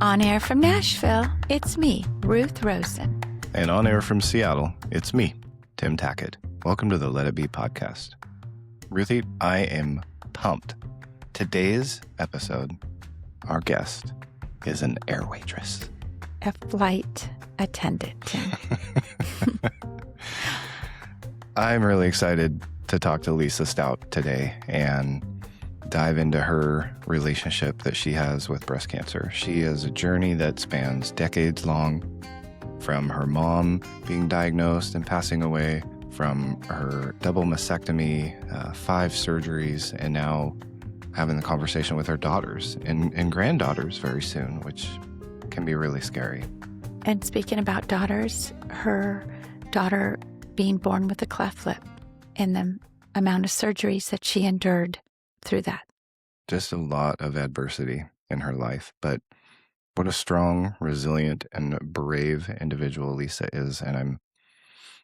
On air from Nashville, it's me, Ruthe Rosen. And on air from Seattle, it's me, Tim Tackett. Welcome to the Let It Be podcast. Ruthe, I am pumped. Today's episode, our guest is an air waitress. A flight attendant, Tim. I'm really excited to talk to Lisa Stout today and dive into her relationship that she has with breast cancer. She has a journey that spans decades long, from her mom being diagnosed and passing away, from her double mastectomy, 5 surgeries, and now having the conversation with her daughters and granddaughters very soon, which can be really scary. And speaking about daughters, her daughter being born with a cleft lip and the amount of surgeries that she endured through that. Just a lot of adversity in her life, but what a strong, resilient, and brave individual Lisa is. And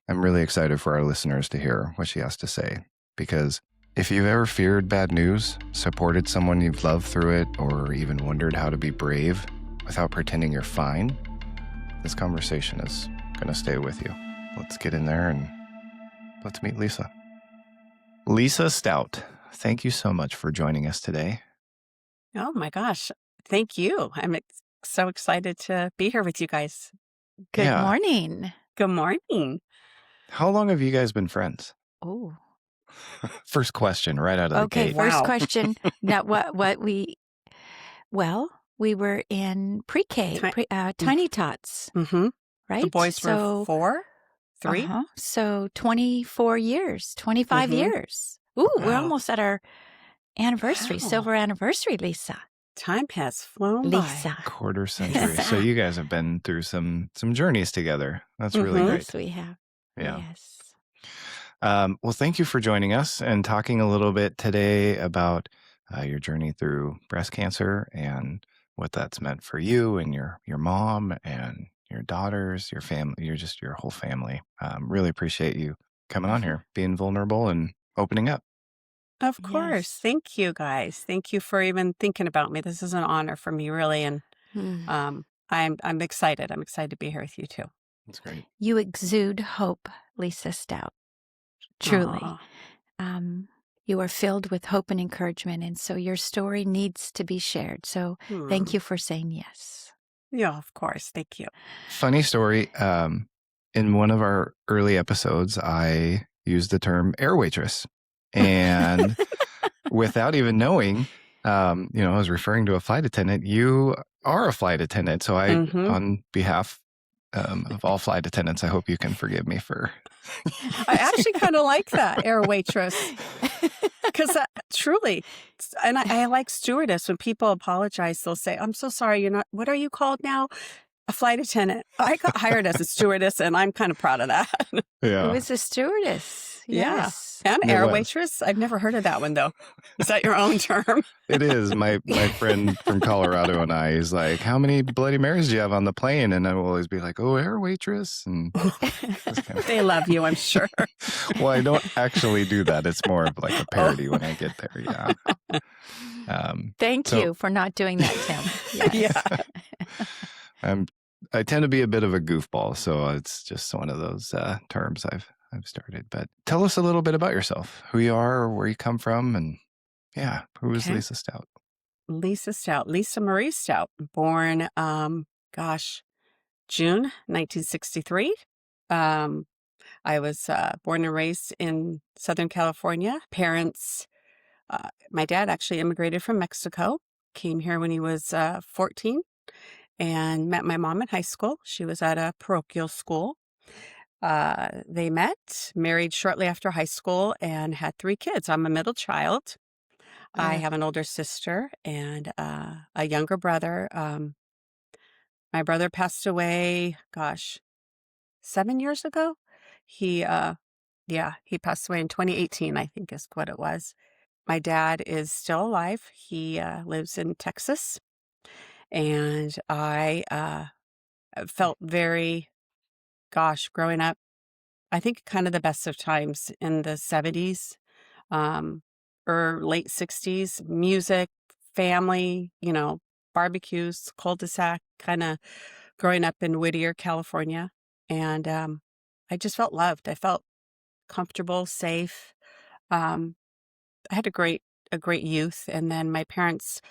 I'm really excited for our listeners to hear what she has to say, because if you've ever feared bad news, supported someone you've loved through it, or even wondered how to be brave without pretending you're fine, this conversation is going to stay with you. Let's get in there and let's meet Lisa. Lisa Stout, thank you so much for joining us today. Oh my gosh. Thank you. I'm so excited to be here with you guys. Good morning. Good morning. How long have you guys been friends? Oh. First question right out of the gate. First Wow. question. Now, we were in pre-K, Tiny Tots, Mm-hmm. right? The boys were 4, 3. Uh-huh. So 24 years, 25 Mhm. years. Ooh, we're Wow. almost at our anniversary, Wow. silver anniversary, Lisa. Time has flown Lisa. Quarter century. So you guys have been through some journeys together. That's really Mhm. great. Yes, we have. Yeah. Yes. Well, thank you for joining us and talking a little bit today about your journey through breast cancer and what that's meant for you and your mom and your daughters, your family, your whole family. Really appreciate you coming on here, being vulnerable and opening up. by. Of course. Yes. Thank you guys. Thank you for even thinking about me. This is an honor for me, really. And Hmm. I'm excited. I'm excited to be here with you too. That's great. You exude hope, Lisa Stout. Truly. Aw. You are filled with hope and encouragement, and so your story needs to be shared. So thank you for saying yes. Yeah, of course. Thank you. Funny story. In one of our early episodes, I used the term air waitress. And without even knowing, I was referring to a flight attendant. You are a flight attendant. So Mhm. on behalf of all flight attendants, I hope you can forgive me for... I actually kind of like that, air waitress. Because truly, and I like stewardess. When people apologize, they'll say, I'm so sorry, you're not, what are you called now? A flight attendant. I got hired as a stewardess, and I'm kind of proud of that. It Yeah. was a stewardess. Yeah. Yes. And It air was. waitress. I've never heard of that one, though. Is that your own term? It is. My friend from Colorado and I, he's like, how many Bloody Marys do you have on the plane? And I will always be like, oh, air waitress. And it's kind of... They love you, I'm sure. Well, I don't actually do that. It's more of like a parody when I get there. Yeah. Thank So- you for not doing that, Tim. Yes. Yeah. I tend to be a bit of a goofball, so it's just one of those terms I've started. But tell us a little bit about yourself, who you are, or where you come from, and who is Okay. Lisa Stout? Lisa Stout, Lisa Marie Stout, born, June 1963. I was born and raised in Southern California. Parents, my dad actually immigrated from Mexico, came here when he was 14, and met my mom in high school. She was at a parochial school. They met, married shortly after high school, and had 3 kids. I'm a middle child. I have an older sister and a younger brother. My brother passed away, 7 years ago. He passed away in 2018, I think is what it was. My dad is still alive. He lives in Texas. And I felt very, growing up, I think kind of the best of times in the 70s or late 60s, music, family, barbecues, cul-de-sac, kind of growing up in Whittier, California. And I just felt loved. I felt comfortable, safe. Um, I had a great youth. And then my parents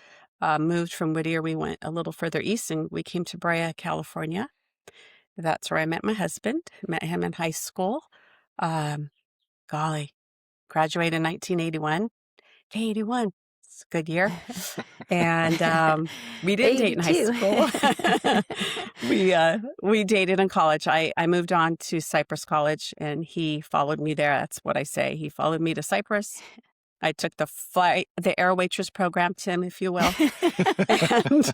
moved from Whittier. We went a little further east and we came to Brea, California. That's where I met my husband. Met him in high school. Um, golly, graduated in 1981. 81. It's a good year. And we didn't date in high 82. school. We dated in college. I moved on to Cypress College, and he followed me there. That's what I say. He followed me to Cypress. I took the air waitress program, Tim, if you will, and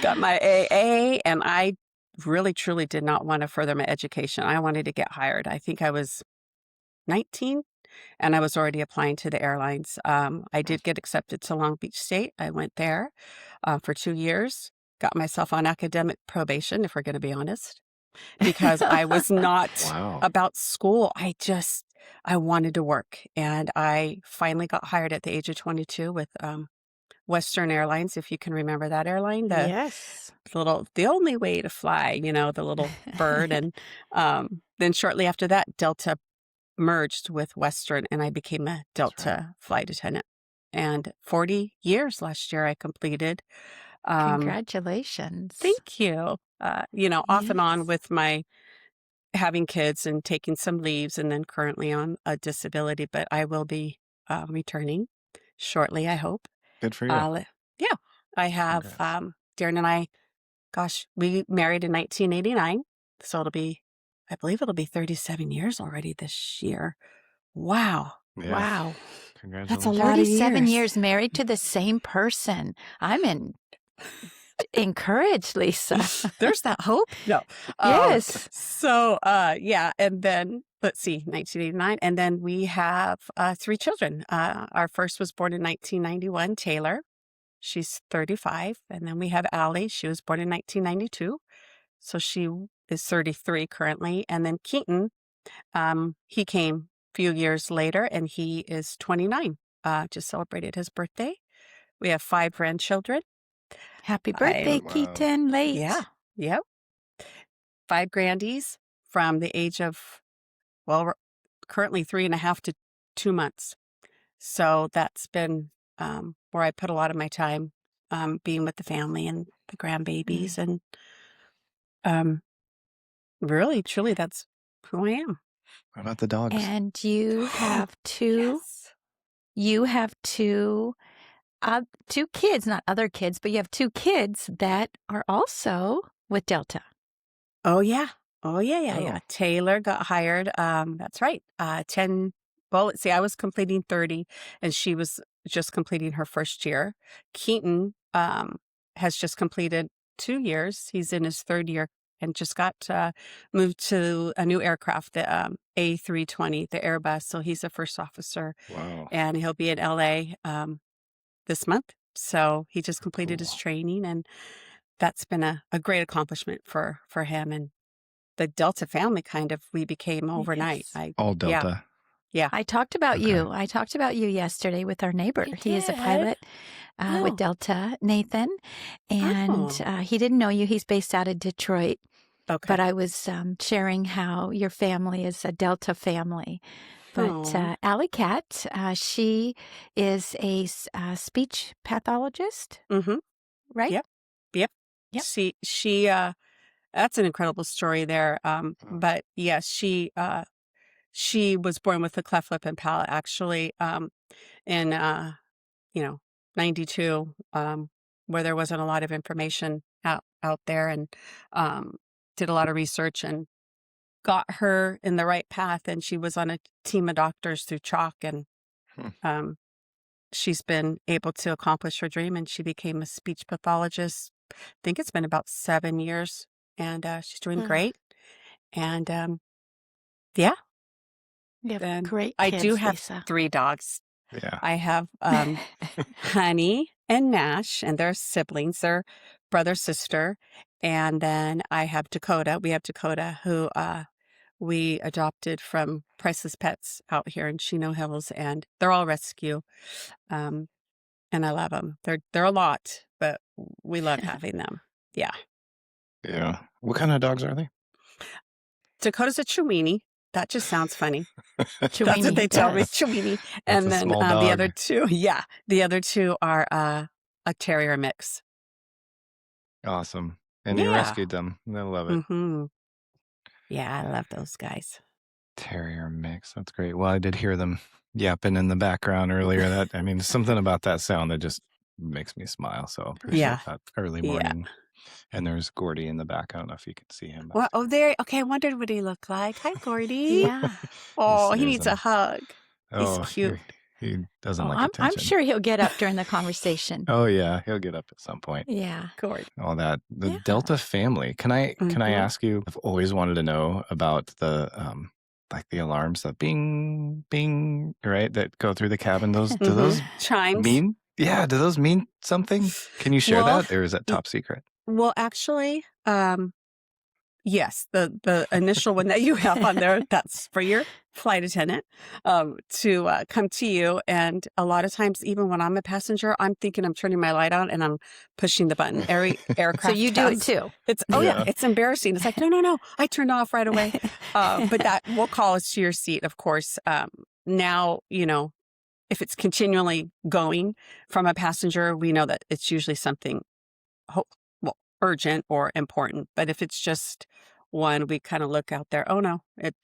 got my AA. And I really, truly did not want to further my education. I wanted to get hired. I think I was 19. And I was already applying to the airlines. I did get accepted to Long Beach State. I went there for 2 years, got myself on academic probation, if we're going to be honest, because I was not Wow. about school. I wanted to work. And I finally got hired at the age of 22 with Western Airlines, if you can remember that airline. Yes. The only way to fly, the little bird. And then shortly after that, Delta merged with Western, and I became a Delta flight attendant. And 40 years last year I completed. Congratulations. Thank you. Off and on with my having kids and taking some leaves, and then currently on a disability, but I will be returning shortly, I hope. Good for you. Yeah. I have, Congrats. Darren and I, we married in 1989, so I believe it'll be 37 years already this year. Wow. Yeah. Wow. Congratulations. That's a lot of 37 years. years married to the same person. I'm encouraged, Lisa. There's that hope. No. Yes. So, yeah. And then, let's see, 1989. And then we have 3 children. Our first was born in 1991, Taylor. She's 35. And then we have Allie. She was born in 1992. So she is 33 currently. And then Keaton, he came a few years later, and he is 29. Just celebrated his birthday. We have 5 grandchildren. Happy birthday, Wow. Keaton. Late. Yeah. Yep. 5 grandies from the age of, we're currently 3.5 to 2 months. So that's been where I put a lot of my time, being with the family and the grandbabies. And really, truly, that's who I am. What about the dogs? And you have two. Yes. You have two kids, not other kids, but you have 2 kids that are also with Delta. Oh, yeah. Yeah. Taylor got hired. That's right. 10. Well, let's see. I was completing 30, and she was just completing her first year. Keaton has just completed 2 years. He's in his 3rd year and just got moved to a new aircraft, the A320, the Airbus. So he's a first officer. Wow. And he'll be in LA this month. So he just completed his Cool. training, and that's been a great accomplishment for him. And the Delta family we became overnight. Yes. All Delta. Yeah. I talked about Okay. you. I talked about you yesterday with our neighbor. You He is a did? pilot Oh. with Delta, Nathan, and he didn't know you. He's based out of Detroit. Okay. But I was sharing how your family is a Delta family. But Aw. Alley Cat, she is a speech pathologist, Mm-hmm. right? Yep. Yep. She that's an incredible story there. But yes, she was born with a cleft lip and palate, actually, in 92, where there wasn't a lot of information out there, and did a lot of research and got her in the right path. And she was on a team of doctors through chalk, and she's been able to accomplish her dream, and she became a speech pathologist. I think it's been about 7 years, and she's doing great. And yeah, You have then great I kids, do have Lisa. 3 dogs. Yeah. I have Honey and Nash, and they're siblings. They're brother, sister. And then I have Dakota. We have Dakota, who we adopted from Priceless Pets out here in Chino Hills, and they're all rescue. And I love them. They're a lot, but we love having them. Yeah. Yeah. What kind of dogs are they? Dakota's a Chiweenie. That just sounds funny. That's what Chiweenie they tell me, does. Chiweenie. That's And a then small the other dog. two, are a terrier mix. Awesome. And you Yeah. rescued them. I love it. Mm-hmm. Yeah, I love those guys. Terrier mix. That's great. Well, I did hear them yapping in the background earlier. I mean, something about that sound that just makes me smile. So I appreciate Yeah. that early Yeah. morning. And there's Gordy in the back. I don't know if you can see him. Well, there. Okay, I wondered what he looked like. Hi, Gordy. Yeah. Oh, he snoozing. needs a hug. He's Oh, cute. he doesn't Oh, like I'm attention. sure he'll get up during the conversation. Oh yeah, he'll get up at some point. Yeah. Gordy. All that. The Yeah. Delta family. Can I Mhm. ask you? I've always wanted to know about the like the alarms, the bing bing, right, that go through the cabin. Those do those Chimes. mean? Yeah, do those mean something? Can you share Well, that, or is that top secret? Well, actually, yes, the initial one that you have on there, that's for your flight attendant to come to you. And a lot of times, even when I'm a passenger, I'm thinking I'm turning my light on and I'm pushing the button. Every aircraft So you do it has- too. It's Yeah. it's embarrassing. It's like no, I turned off right away. But that will call us to your seat, of course. Now if it's continually going from a passenger, we know that it's usually something urgent or important. But if it's just one, we kind of look out there. Oh no, it's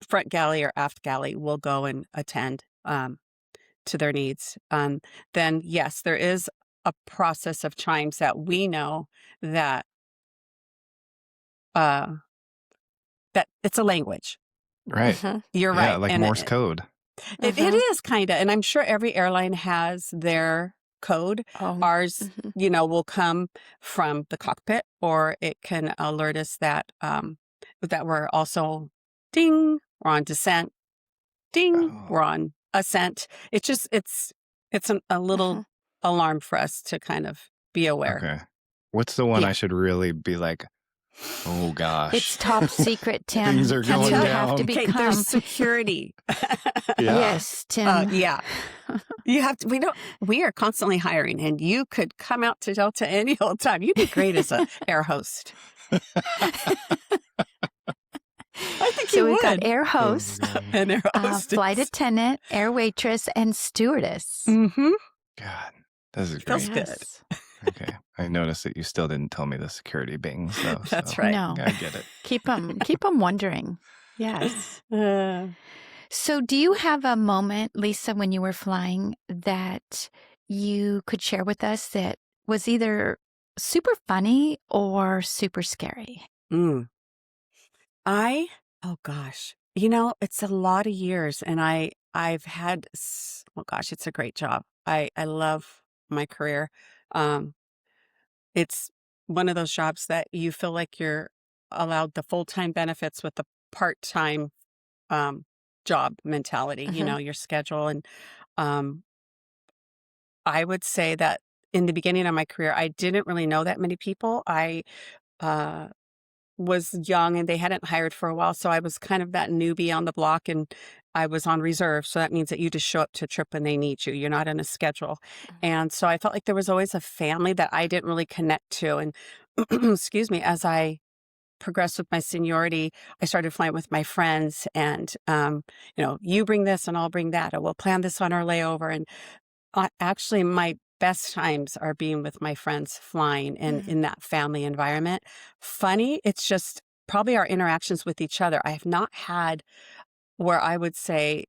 front galley or aft galley. We'll go and attend to their needs. Then yes, there is a process of chimes that we know that that it's a language. Right. You're Yeah, right. like And Morse code. it is kind of, and I'm sure every airline has their code. Oh, Ours, will come from the cockpit, or it can alert us that that we're also ding, we're on descent, ding, Oh. we're on ascent. It's just it's a little alarm for us to kind of be aware. Okay. What's the one Yeah. I should really be like, oh gosh, it's top secret, Tim. things are going you down. have to Okay, become. there's security. Yeah. Yes, Tim. Yeah. You have to. We are constantly hiring, and you could come out to Delta any old time. You'd be great as an air host. I think So you we've got would. air host, An air host. flight attendant, air waitress, and stewardess. Mm-hmm. God, this is Feels great. good. Okay. I noticed that you still didn't tell me the security bings, though. That's so right. No. I get it. Keep them wondering. Yes. Uh, So do you have a moment, Lisa, when you were flying that you could share with us that was either super funny or super scary? oh gosh, it's a lot of years, and I've had, it's a great job. I love my career. It's one of those jobs that you feel like you're allowed the full-time benefits with the part-time job mentality, your schedule. And I would say that in the beginning of my career, I didn't really know that many people. I was young and they hadn't hired for a while. So I was kind of that newbie on the block, and I was on reserve. So that means that you just show up to a trip when they need you. You're not in a schedule. And so I felt like there was always a family that I didn't really connect to. And excuse me, as I progressed with my seniority, I started flying with my friends, and, you bring this and I'll bring that, or we'll plan this on our layover. And actually, my best times are being with my friends flying and in that family environment. Funny, it's just probably our interactions with each other. I have not had where I would say,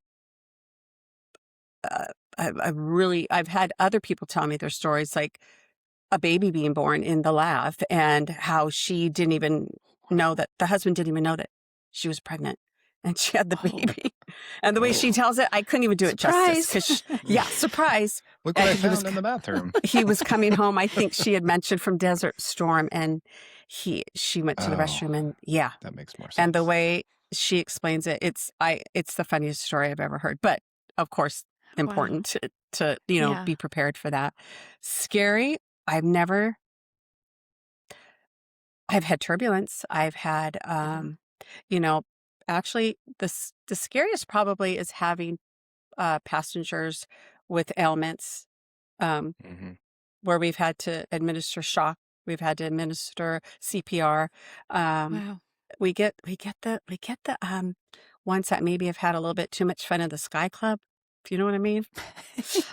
I've had other people tell me their stories, like a baby being born in the lab, and how she didn't even know that the husband didn't even know that she was pregnant and she had the baby. And the way she tells it, I couldn't even do it justice. Surprise. Look what I And he was found in the bathroom. He was coming home. I think she had mentioned from Desert Storm, and she went to the restroom, and That makes more sense. and the way she explains it, it's the funniest story I've ever heard. But of course, important to Yeah. be prepared for that. Scary. I've had turbulence. I've had, actually the scariest probably is having passengers with ailments, Mhm. where we've had to administer shock We've had to administer CPR. Wow. We get the ones that maybe have had a little bit too much fun in the Sky Club, if you know what I mean.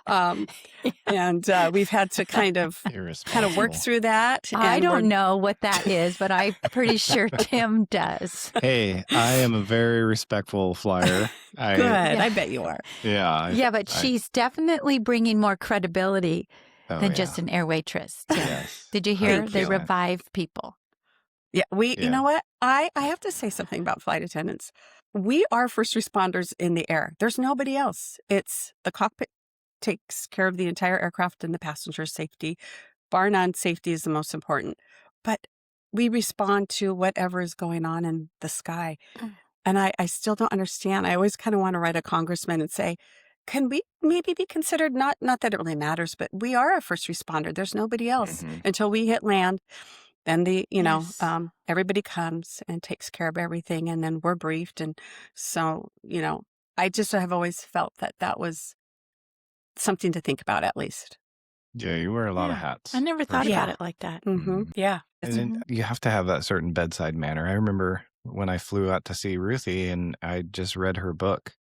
Um, Yeah. and we've had to kind of work Irresponsible. through that. I And don't know what that is, but I'm pretty sure Tim does. Hey, I am a very respectful flyer. Good. Yeah. I bet you are. Yeah. Yeah, but she's definitely bringing more credibility Oh, than yeah. just an air waitress. Tim. Yes. Did you hear? Thank They you. revived people. Yeah, you Yeah. know what? I have to say something about flight attendants. We are first responders in the air. There's nobody else. It's the cockpit takes care of the entire aircraft and the passenger safety. Bar none, safety is the most important. But we respond to whatever is going on in the sky. Mm. And I still don't understand. I always kind of want to write a congressman and say, can we maybe be considered, not that it really matters, but we are a first responder. There's nobody else Mhm. until we hit land. Then Yes. everybody comes and takes care of everything, and then we're briefed. And so, I just have always felt that was something to think about, at least. Yeah, you wear a lot of Yeah. hats. I never for thought sure. about Yeah. it like that. Mhm. Yeah. And then you have to have that certain bedside manner. I remember when I flew out to see Ruthe, and I just read her book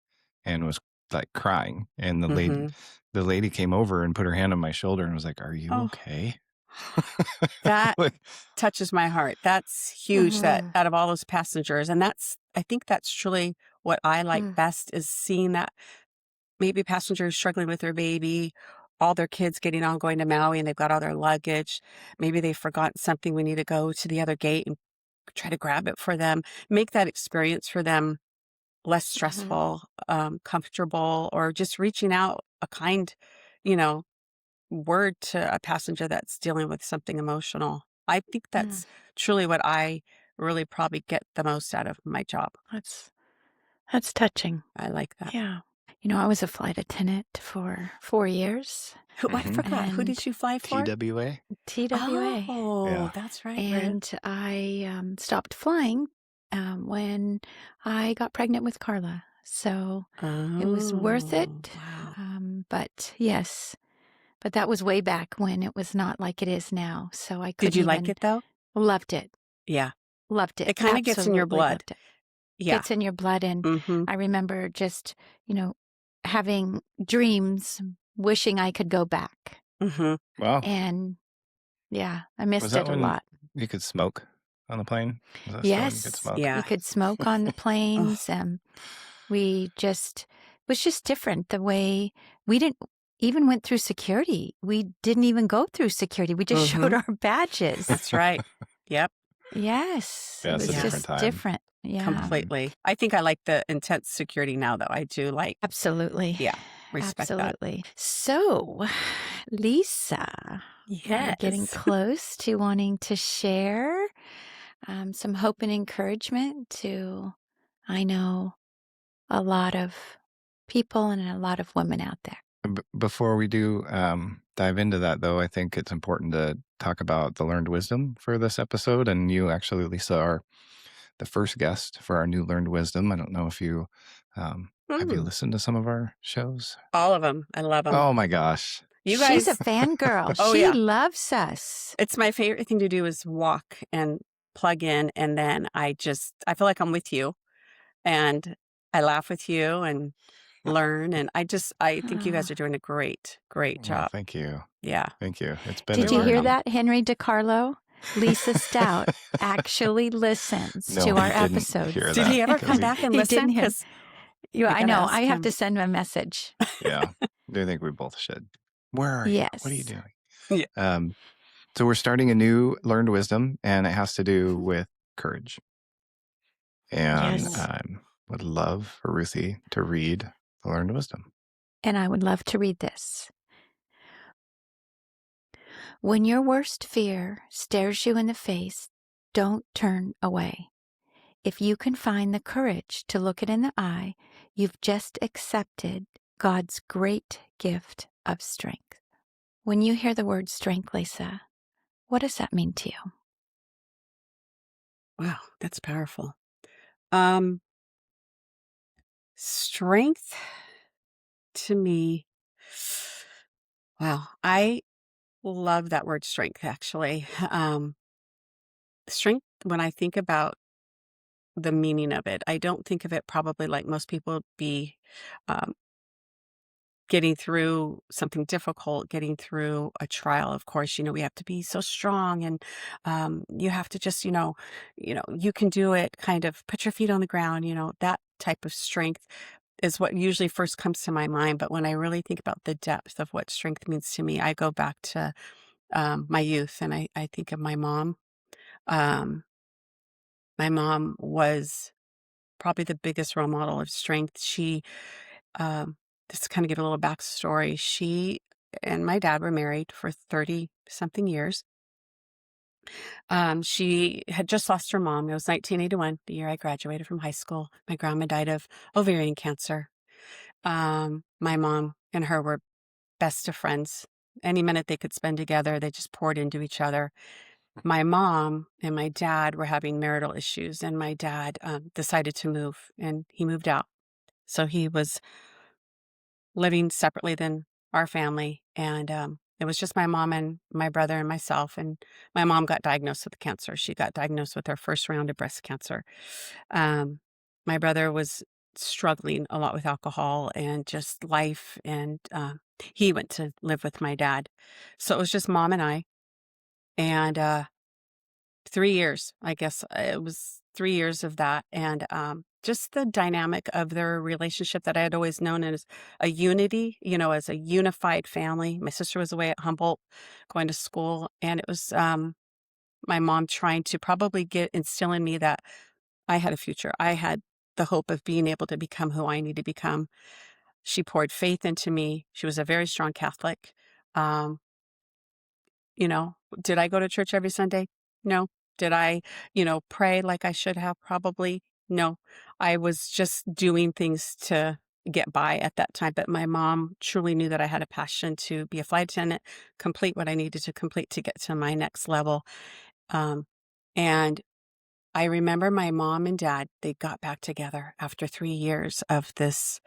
and was like crying. And Mhm. the lady came over and put her hand on my shoulder and was like, "Are you Oh. okay?" That Like, touches my heart. That's huge, that Mhm. out of all those passengers. And I think that's truly what I like Mm. best, is seeing that maybe passengers struggling with their baby, all their kids getting on going to Maui, and they've got all their luggage. Maybe they've forgotten something. We need to go to the other gate and try to grab it for them. Make that experience for them less stressful, comfortable, or just reaching out a kind, you know, word to a passenger that's dealing with something emotional. I think that's truly what I really probably get the most out of my job. That's touching. I like that. Yeah. I was a flight attendant for 4 years. I Mhm. forgot. Who did And you fly for? TWA. TWA. Oh, Yeah. that's right. Ruth. And I stopped flying when I got pregnant with Carla. So it was worth it. Oh, wow. But yes, but that was way back when it was not like it is now. So I Did couldn't you like even it though? loved it. Yeah. Loved it. It kind of gets in your Absolutely blood. loved it. Yeah. Gets in your blood. And Mm-hmm. I remember just, having dreams, wishing I could go back. Mm-hmm. Wow. And yeah, I Was missed that it a when lot. you could smoke on the plane? Was that still when you could Yes, smoke? Yeah. you could smoke on the Ugh. planes. It was just different the way we didn't even went through security. We didn't even go through security. We just showed our badges. That's right. Yep. Yes, Yeah, it it's was a different just time. different. Yeah, Completely. I think I like the intense security now, though. I do like, absolutely. yeah, respect that. Absolutely. So, Lisa, we're getting Yes. close to wanting to share some hope and encouragement to, I know, a lot of people and a lot of women out there. Before we do dive into that, though, I think it's important to talk about the learned wisdom for this episode. And you actually, Lisa, are the first guest for our new learned wisdom. I don't know if you have you listened to some of our shows? All of them. I love them. Oh my gosh. You She's guys, a fangirl. Oh, She yeah. loves us. it's my favorite thing to do is walk and plug in. And then I feel like I'm with you, and I laugh with you and learn. And I think you guys are doing a great Well, job. thank you. Yeah. Thank you. It's been Did a you hear journey. that, Henry DiCarlo? Lisa Stout actually listens No, to I our didn't episodes. hear Did that he ever because come back and He listen? didn't hear. 'Cause Yeah, I gotta know. ask I have him. to send him a message. Yeah, I think we both should. Where are you? What are you Yes. doing? Yeah. So we're starting a new learned wisdom, and it has to do with courage. And Yes. I would love for Ruthe to read the learned wisdom. And I would love to read this. When your worst fear stares you in the face, don't turn away. If you can find the courage to look it in the eye, you've just accepted God's great gift of strength. When you hear the word strength, Lisa, what does that mean to you? Wow, that's powerful. Strength to me. Wow. love that word strength, actually. Strength, when I think about the meaning of it, I don't think of it probably like most people be um, getting through something difficult, getting through a trial. Of course, we have to be so strong, and you have to just, you can do it. Kind of put your feet on the ground. That type of strength is what usually first comes to my mind. But when I really think about the depth of what strength means to me, I go back to my youth, and I think of my mom. Um, my mom was probably the biggest role model of strength. Um, just to kind of give a little backstory, she and my dad were married for 30 something years. She had just lost her mom. It was 1981, the year I graduated from high school. My grandma died of ovarian cancer. My mom and her were best of friends. Any minute they could spend together, they just poured into each other. My mom and my dad were having marital issues, and my dad decided to move, and he moved out. So he was living separately than our family, and it was just my mom and my brother and myself. And my mom got diagnosed with cancer. She got diagnosed with her first round of breast cancer. Um, my brother was struggling a lot with alcohol and just life, and he went to live with my dad. So it was just mom and I, and 3 years, I guess, it was 3 years of that, and, just the dynamic of their relationship that I had always known as a unity, as a unified family. My sister was away at Humboldt going to school, and it was, my mom trying to probably instill in me that I had a future. I had the hope of being able to become who I need to become. She poured faith into me. She was a very strong Catholic. Um you know, did I go to church every Sunday? No. Did I, pray like I should have? Probably no. I was just doing things to get by at that time. But my mom truly knew that I had a passion to be a flight attendant, complete what I needed to complete to get to my next level. Um, and I remember my mom and dad, they got back together after 3 years of this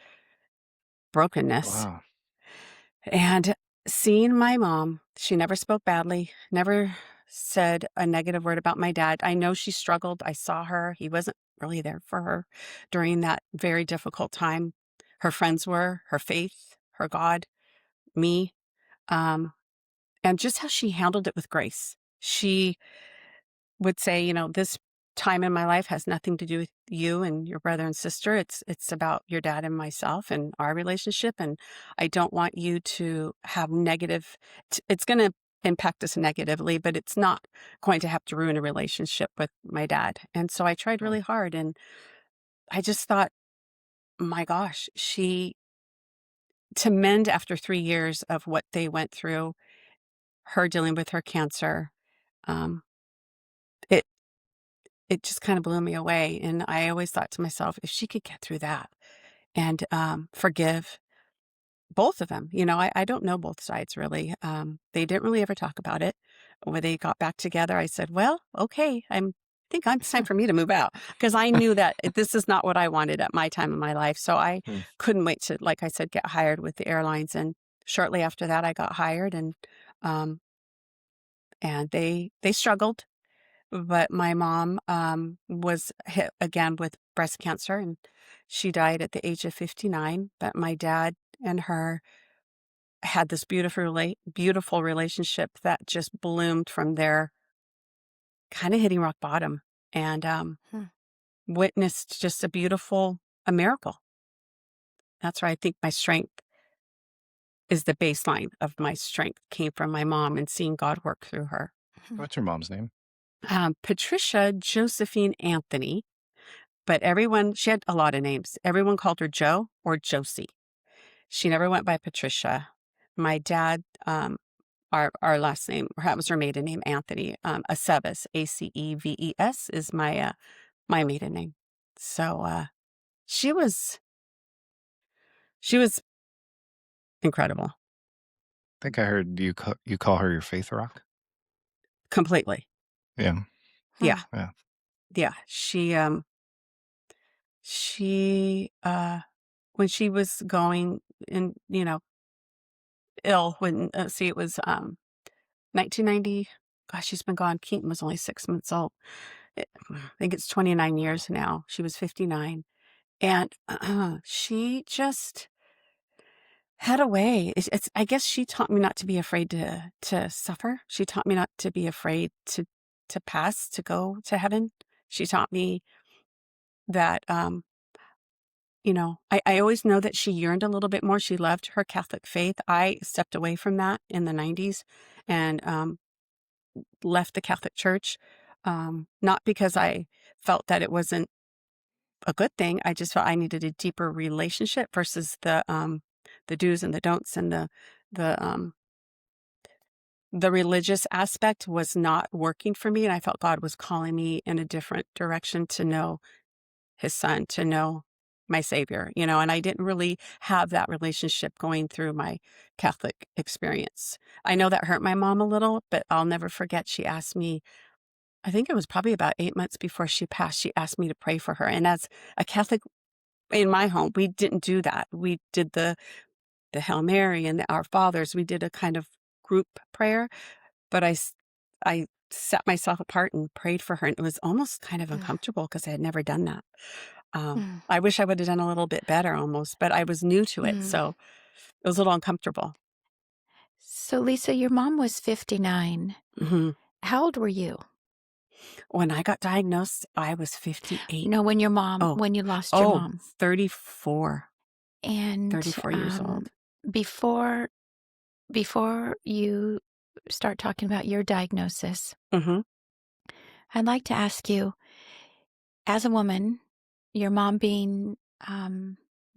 brokenness. Wow. And seeing my mom, she never spoke badly, never said a negative word about my dad. I know she struggled. I saw her. He wasn't really there for her during that very difficult time. Her friends were, her faith, her God, me, um, and just how she handled it with grace. She would say, this time in my life has nothing to do with you and your brother and sister. It's about your dad and myself and our relationship. And I don't want you to have it's going to impact us negatively, but it's not going to have to ruin a relationship with my dad. And so I tried Hmm. really hard, and I just thought, my gosh, to mend after 3 years of what they went through, her dealing with her cancer, um, it it just kind of blew me away. And I always thought to myself, if she could get through that and forgive both of them, I don't know both sides really. They didn't really ever talk about it. When they got back together, I said, well, okay, it's time for me to move out, because I knew that this is not what I wanted at my time in my life. So I Hmm. couldn't wait to, like I said, get hired with the airlines. And shortly after that, I got hired, um, and they struggled. But my mom, was hit again with breast cancer, and she died at the age of 59. But my dad and her had this beautiful relationship that just bloomed from there, kinda hitting rock bottom, and, Hmm. witnessed just a miracle. That's where I think my strength is. The baseline of my strength came from my mom and seeing God work through her. Hmm. What's your mom's name? Patricia Josephine Anthony. But she had a lot of names. Everyone called her Joe or Josie. She never went by Patricia. My dad, our last name, that was her maiden name, Anthony. Aceves, Aceves, is my maiden name. So she was she was incredible, I think I heard you call her your faith rock. completely. Yeah. Yeah, Hmm. Yeah. yeah. She when she was going in, ill, when see, it was 1990. Gosh, she's been gone. Keaton was only 6 months old. I think it's 29 years now. She was 59. And she just had a way. I guess she taught me not to be afraid to suffer. She taught me not to be afraid to pass, to go to heaven. She taught me that, I always know that she yearned a little bit more. She loved her Catholic faith. I stepped away from that in the 90s and left the Catholic Church, not because I felt that it wasn't a good thing. I just felt I needed a deeper relationship versus the do's and the don'ts, and the um, the religious aspect was not working for me, and I felt God was calling me in a different direction to know His Son, to know my Savior, and I didn't really have that relationship going through my Catholic experience. I know that hurt my mom a little, but I'll never forget. She asked me, I think it was probably about 8 months before she passed, she asked me to pray for her. And as a Catholic in my home, we didn't do that. We did the Hail Mary and the Our Fathers. We did a kind of group prayer, but I set myself apart and prayed for her. And it was almost kind of Mm, uncomfortable because I had never done that. mm, I wish I would have done a little bit better almost, but I was new to it. mm. So it was a little uncomfortable. So, Lisa, your mom was 59. hmm How old were you? When I got diagnosed, I was 58. No, Oh, when you lost your oh, mom. 34, And 34 years old. before before you start talking about your diagnosis, hmm I'd like to ask you, as a woman, your mom being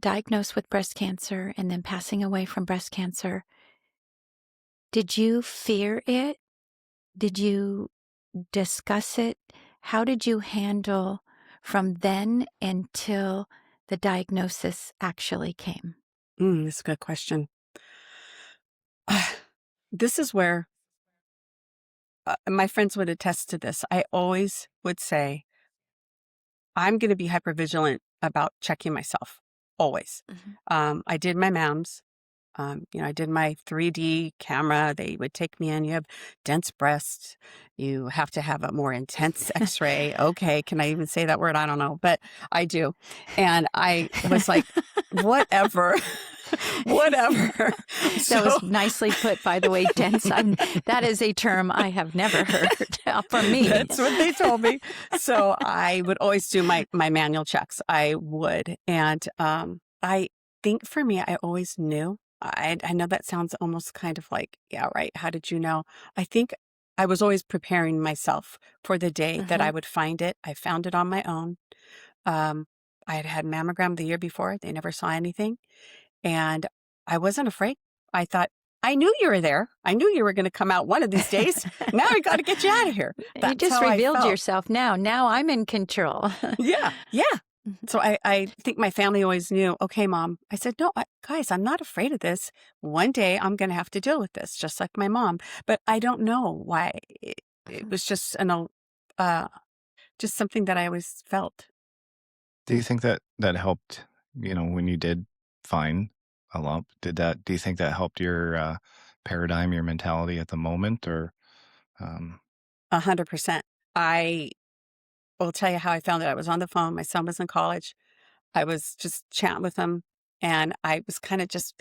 diagnosed with breast cancer and then passing away from breast cancer, did you fear it? Did you discuss it? How did you handle from then until the diagnosis actually came? That's a good question. This is where my friends would attest to this. I always would say, I'm going to be hypervigilant about checking myself, always. Mhm. I did my MAMS. I did my 3D camera. They would take me in. You have dense breasts. You have to have a more intense x-ray. Okay. Can I even say that word? I don't know, but I do. And I was like, whatever, whatever. That was So nicely put, by the way, dense. That is a term I have never heard from me. that's what they told me. So I would always do my manual checks. I would. And I think for me, I always knew. I know that sounds almost kind of like, yeah, right. How did you know? I think I was always preparing myself for the day that I Mhm. would find it. I found it on my own. Um, I had had mammogram the year before. They never saw anything. And I wasn't afraid. I thought, I knew you were there. I knew you were going to come out one of these days. Now I got to get you out of here. You That's just how I revealed felt. yourself now. Now I'm in control. Yeah. Yeah. Mhm. So I think my family always knew, okay, mom. I said, no, guys, I'm not afraid of this. One day I'm going to have to deal with this, just like my mom. But I don't know why. It Mhm. was uh, just something that I always felt. Do you think that that helped, when you did find a lump, do you think that helped your paradigm, your mentality at the moment? Or, um, 100%. I will tell you how I found it. I was on the phone. My son was in college. I was just chatting with him, and I was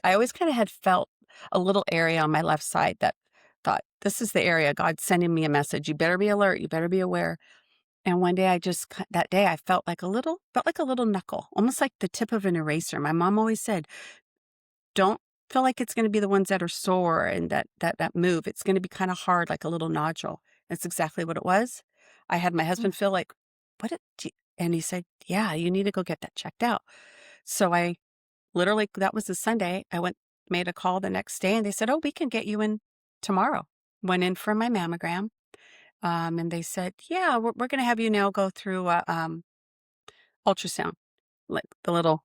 I always kind of had felt a little area on my left side that thought, this is the area God's sending me a message. You better be alert. You better be aware. And one day that day I felt like a little knuckle, almost like the tip of an eraser. My mom always said, don't feel like it's going to be the ones that are sore and that move. It's going to be kind of hard, like a little nodule. That's exactly what it was. I had my Mm. husband feel like, and he said, yeah, you need to go get that checked out. So I literally, that was a Sunday. Made a call the next day, and they said, oh, we can get you in tomorrow. Went in for my mammogram. And they said, yeah, we're going to have you now go through ultrasound, like the little,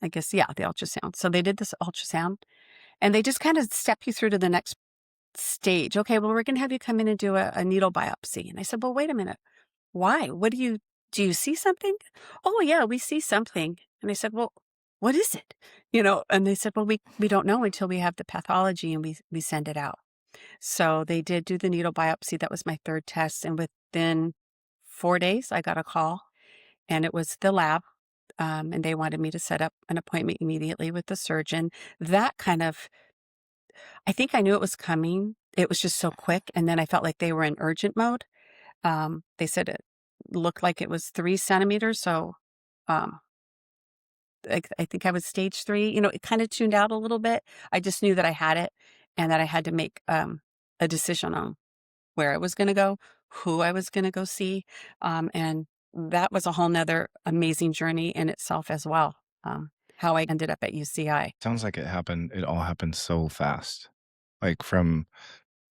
I guess, yeah, the ultrasound. So they did this ultrasound, and they just kind of step you through to the next stage. Okay, well, we're going to have you come in and do a needle biopsy. And I said, well, wait a minute. Why? Do you see something? Oh, yeah, we see something. And I said, well, what is it? And they said, well, we don't know until we have the pathology and we send it out. So they did do the needle biopsy. That was my third test. And within 4 days, I got a call, and it was the lab. And they wanted me to set up an appointment immediately with the surgeon. That kind of, I think I knew it was coming. It was just so quick. And then I felt like they were in urgent mode. They said it looked like it was 3 centimeters. So um, I think I was stage 3. It kind of tuned out a little bit. I just knew that I had it and that I had to make a decision on where I was going to go, who I was going to go see. And that was a whole nother amazing journey in itself as well. How I ended up at UCI. Sounds like it all happened so fast. Like from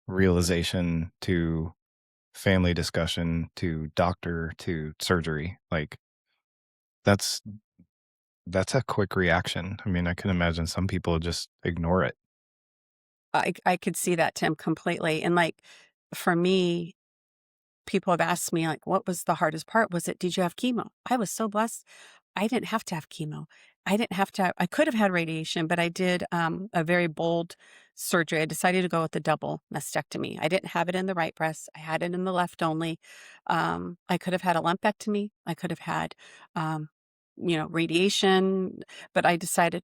realization to family discussion to doctor to surgery. Like that's that's a quick reaction. I mean, I can imagine some people just ignore it. I could see that, Tim, completely. And like for me, people have asked me, like, what was the hardest part? Did you have chemo? I was so blessed. I didn't have to have chemo. I didn't have to, I could have had radiation, but I did a very bold surgery. I decided to go with the double mastectomy. I didn't have it in the right breast. I had it in the left only. I could have had a lumpectomy. I could have had, radiation, but I decided,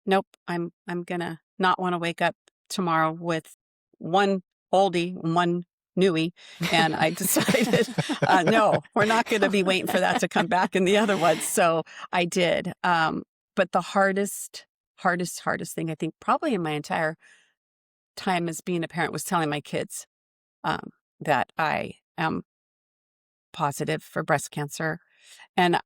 nope, I'm gonna not want to wake up tomorrow with one oldie and one newie. And I decided, no, we're not going to be waiting for that to come back in the other one. So I did. But the hardest thing I think probably in my entire time as being a parent was telling my kids um, that I am positive for breast cancer. And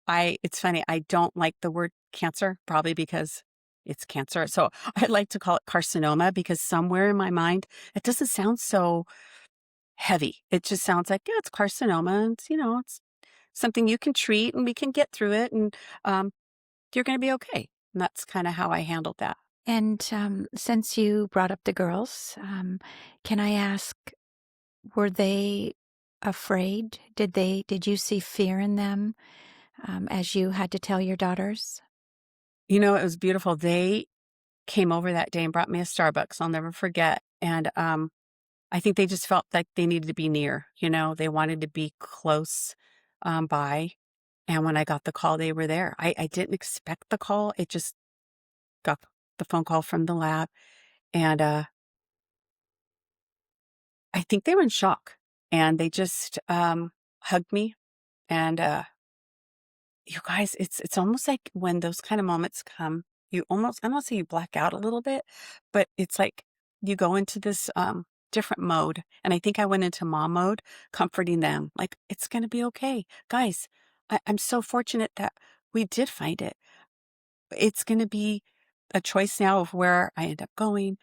it's funny, I don't like the word cancer, probably because it's cancer. So I like to call it carcinoma because somewhere in my mind, it doesn't sound so heavy. It just sounds like, yeah, it's carcinoma. And, it's something you can treat and we can get through it and you're going to be okay. And that's kind of how I handled that. And since you brought up the girls, can I ask, were they afraid? Did you see fear in them as you had to tell your daughters? It was beautiful. They came over that day and brought me a Starbucks. I'll never forget. And I think they just felt like they needed to be near. They wanted to be close by. And when I got the call, they were there. I didn't expect the call. It just got the phone call from the lab. And I think they were in shock. And they just hugged me. And you guys, it's almost like when those kind of moments come, you almost, I don't say you black out a little bit, but it's like you go into this different mode. And I think I went into mom mode, comforting them, like, it's going to be okay. Guys, I'm so fortunate that we did find it. It's going to be a choice now of where I end up going,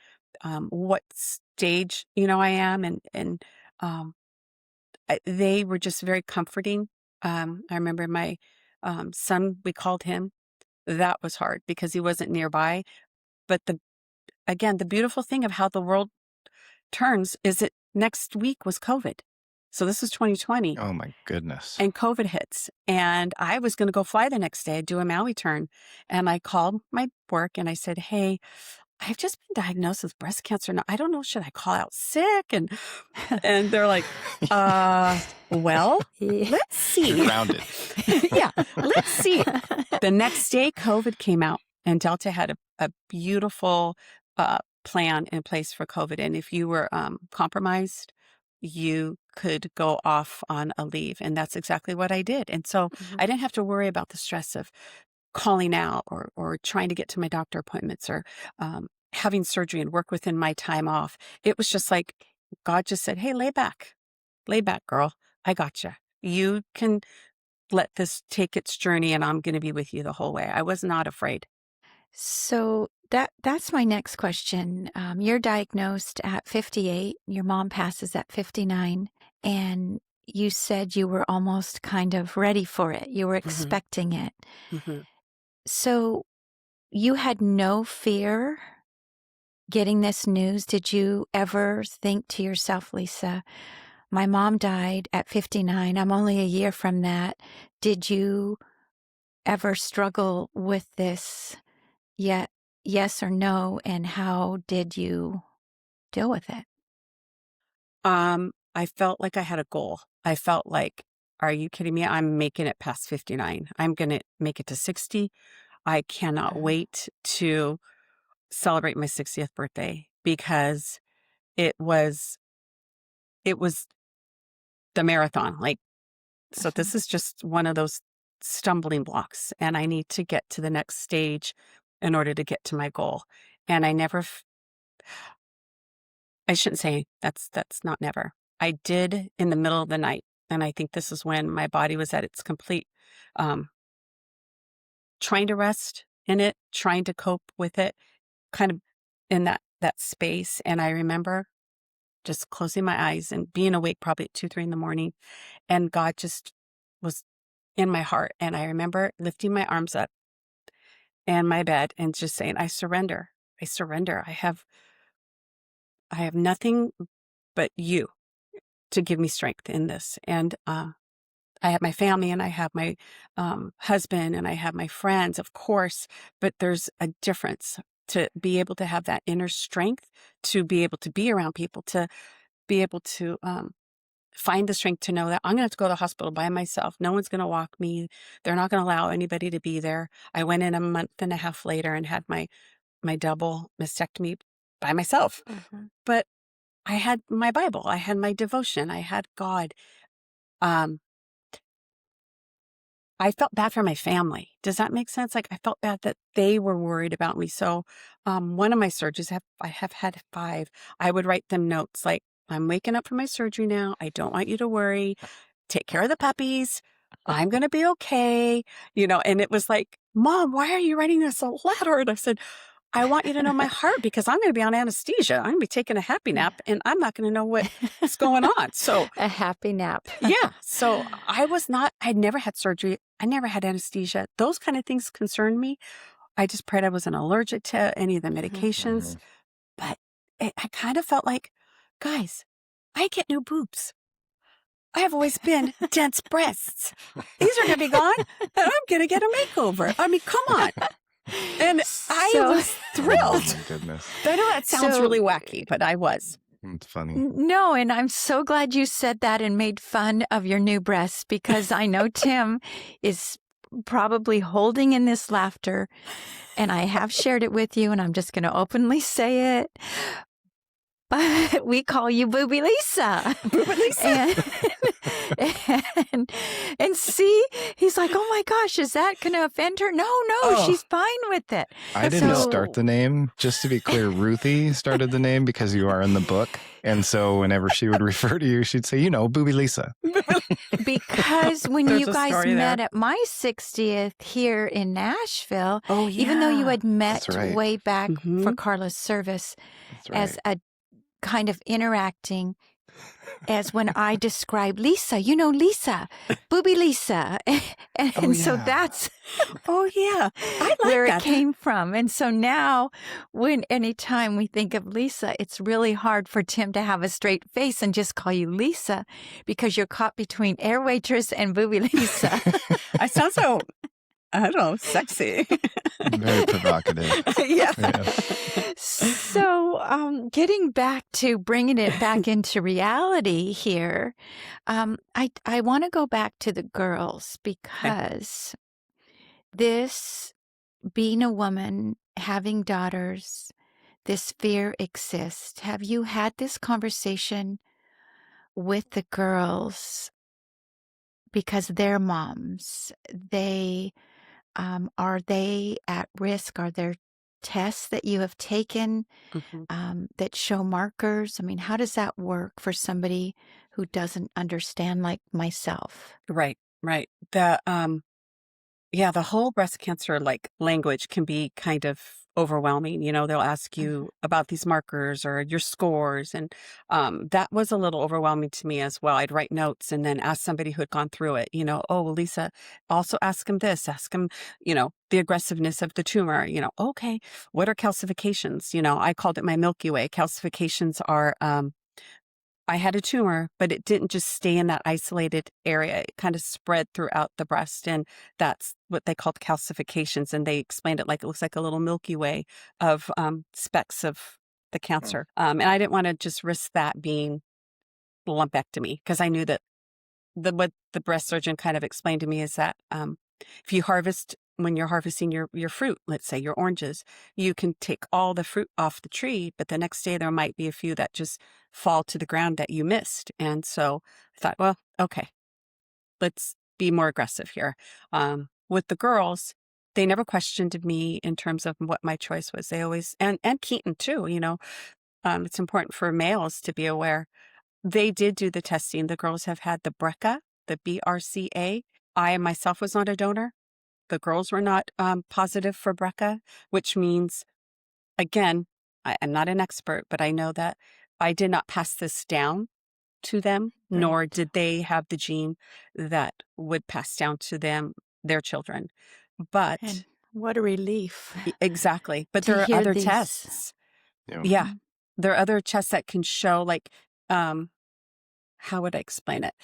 what stage, I am. And um, they were just very comforting. I remember my son, we called him. That was hard because he wasn't nearby. But the beautiful thing of how the world turns is that next week was COVID. So this is 2020 Oh my goodness. and COVID hits. And I was going to go fly the next day, do a Maui turn. And I called my work and I said, hey, I've just been diagnosed with breast cancer. Now, I don't know, should I call out sick? And they're like, well, let's see. Grounded. Yeah, let's see. The next day, COVID came out and Delta had a beautiful plan in place for COVID. And if you were compromised, you could go off on a leave. And that's exactly what I did. And so I didn't have to worry about the stress of calling out or trying to get to my doctor appointments or having surgery and work within my time off. It was just like God just said, hey, lay back, girl. I got you. You can let this take its journey and I'm going to be with you the whole way. I was not afraid. So that's my next question. You're diagnosed at 58. Your mom passes at 59. And you said you were almost kind of ready for it. You were expecting it. Mm-hmm. So you had no fear getting this news. Did you ever think to yourself, Lisa, my mom died at 59. I'm only a year from that. Did you ever struggle with this? Yet, yes or no? And how did you deal with it? I felt like I had a goal. I felt like, are you kidding me? I'm making it past 59. I'm going to make it to 60. I cannot Mhm. wait to celebrate my 60th birthday because it was it was the marathon. Like, so Mhm. this is just one of those stumbling blocks, and I need to get to the next stage in order to get to my goal. And I shouldn't say that's not never. I did in the middle of the night, and I think this is when my body was at its complete, um, trying to rest in it, trying to cope with it, kind of in that space. And I remember just closing my eyes and being awake probably at 2, 3 in the morning, and God just was in my heart. And I remember lifting my arms up in my bed and just saying, I surrender. I surrender. I have nothing but you to give me strength in this. And I have my family and I have my husband and I have my friends, of course, but there's a difference to be able to have that inner strength, to be able to be around people, to be able to find the strength to know that I'm going to have to go to the hospital by myself. No one's going to walk me. They're not going to allow anybody to be there. I went in a month and a half later and had my double mastectomy by myself. Mhm. But I had my Bible, I had my devotion, I had God. Um, I felt bad for my family. Does that make sense? Like I felt bad that they were worried about me. So, one of my surgeries, I have had 5. I would write them notes like, "I'm waking up from my surgery now. I don't want you to worry. Take care of the puppies. I'm going to be okay." And it was like, "Mom, why are you writing us a letter?" And I said, "I want you to know my heart because I'm going to be on anesthesia. I'm going to be taking a happy nap and I'm not going to know what's going on." So, A happy nap. yeah. So I'd never had surgery. I never had anesthesia. Those kind of things concerned me. I just prayed I wasn't allergic to any of the Mhm. medications. But I kind of felt like, guys, I get new boobs. I have always been dense breasts. These are going to be gone and I'm going to get a makeover. I mean, come on. And I So was Oh thrilled. my goodness. I know that sounds So- really wacky, but I was. It's funny. No, and I'm so glad you said that and made fun of your new breasts because I know Tim is probably holding in this laughter, and I have shared it with you, and I'm just going to openly say it. But we call you Booby Lisa. Booby Lisa. And see, he's like, oh my gosh, is that going to offend her? No, Oh. she's fine with it. I didn't So- start the name. Just to be clear, Ruthe started the name because you are in the book. And so whenever she would refer to you, she'd say, Booby Lisa. Because when There's you a guys story met there. at my 60th here in Nashville, Oh, yeah. even though you had met That's right. way back Mhm. for Carla's service That's right. as a kind of interacting as when I describe Lisa, Lisa, Booby Lisa. And so yeah. that's Oh, yeah. I like where that. it came from. And so now anytime we think of Lisa, it's really hard for Tim to have a straight face and just call you Lisa because you're caught between air waitress and Booby Lisa. I sound so, I don't know, sexy. Very provocative. Yeah. So, getting back to bringing it back into reality here, I want to go back to the girls because this being a woman, having daughters, this fear exists. Have you had this conversation with the girls because they're moms? Are they at risk? Are there tests that you have taken Mhm. that show markers? I mean, how does that work for somebody who doesn't understand like myself? Right. Yeah, the whole breast cancer language can be kind of overwhelming. They'll ask you about these markers or your scores. And that was a little overwhelming to me as well. I'd write notes and then ask somebody who had gone through it, oh, well, Lisa, also ask them this, ask them, the aggressiveness of the tumor, okay, what are calcifications? I called it my Milky Way. Calcifications are, I had a tumor, but it didn't just stay in that isolated area. It kind of spread throughout the breast. And that's what they called calcifications. And they explained it like it looks like a little Milky Way of specks of the cancer. And I didn't want to just risk that being lumpectomy, because I knew that what the breast surgeon kind of explained to me is that if you harvest, when you're harvesting your fruit, let's say your oranges, you can take all the fruit off the tree, but the next day there might be a few that just fall to the ground that you missed. And so I thought, well, okay, let's be more aggressive here. With the girls, they never questioned me in terms of what my choice was. They always, and Keaton too, it's important for males to be aware. They did do the testing. The girls have had the BRCA, the BRCA. I myself was not a donor. The girls were not positive for BRCA, which means, again, I'm not an expert, but I know that I did not pass this down to them, nor Right. did they have the gene that would pass down to them, their children. But And what a relief exactly. But to there are hear other these. tests. Yeah. Yeah. Mhm. There are other tests that can show, like, how would I explain it?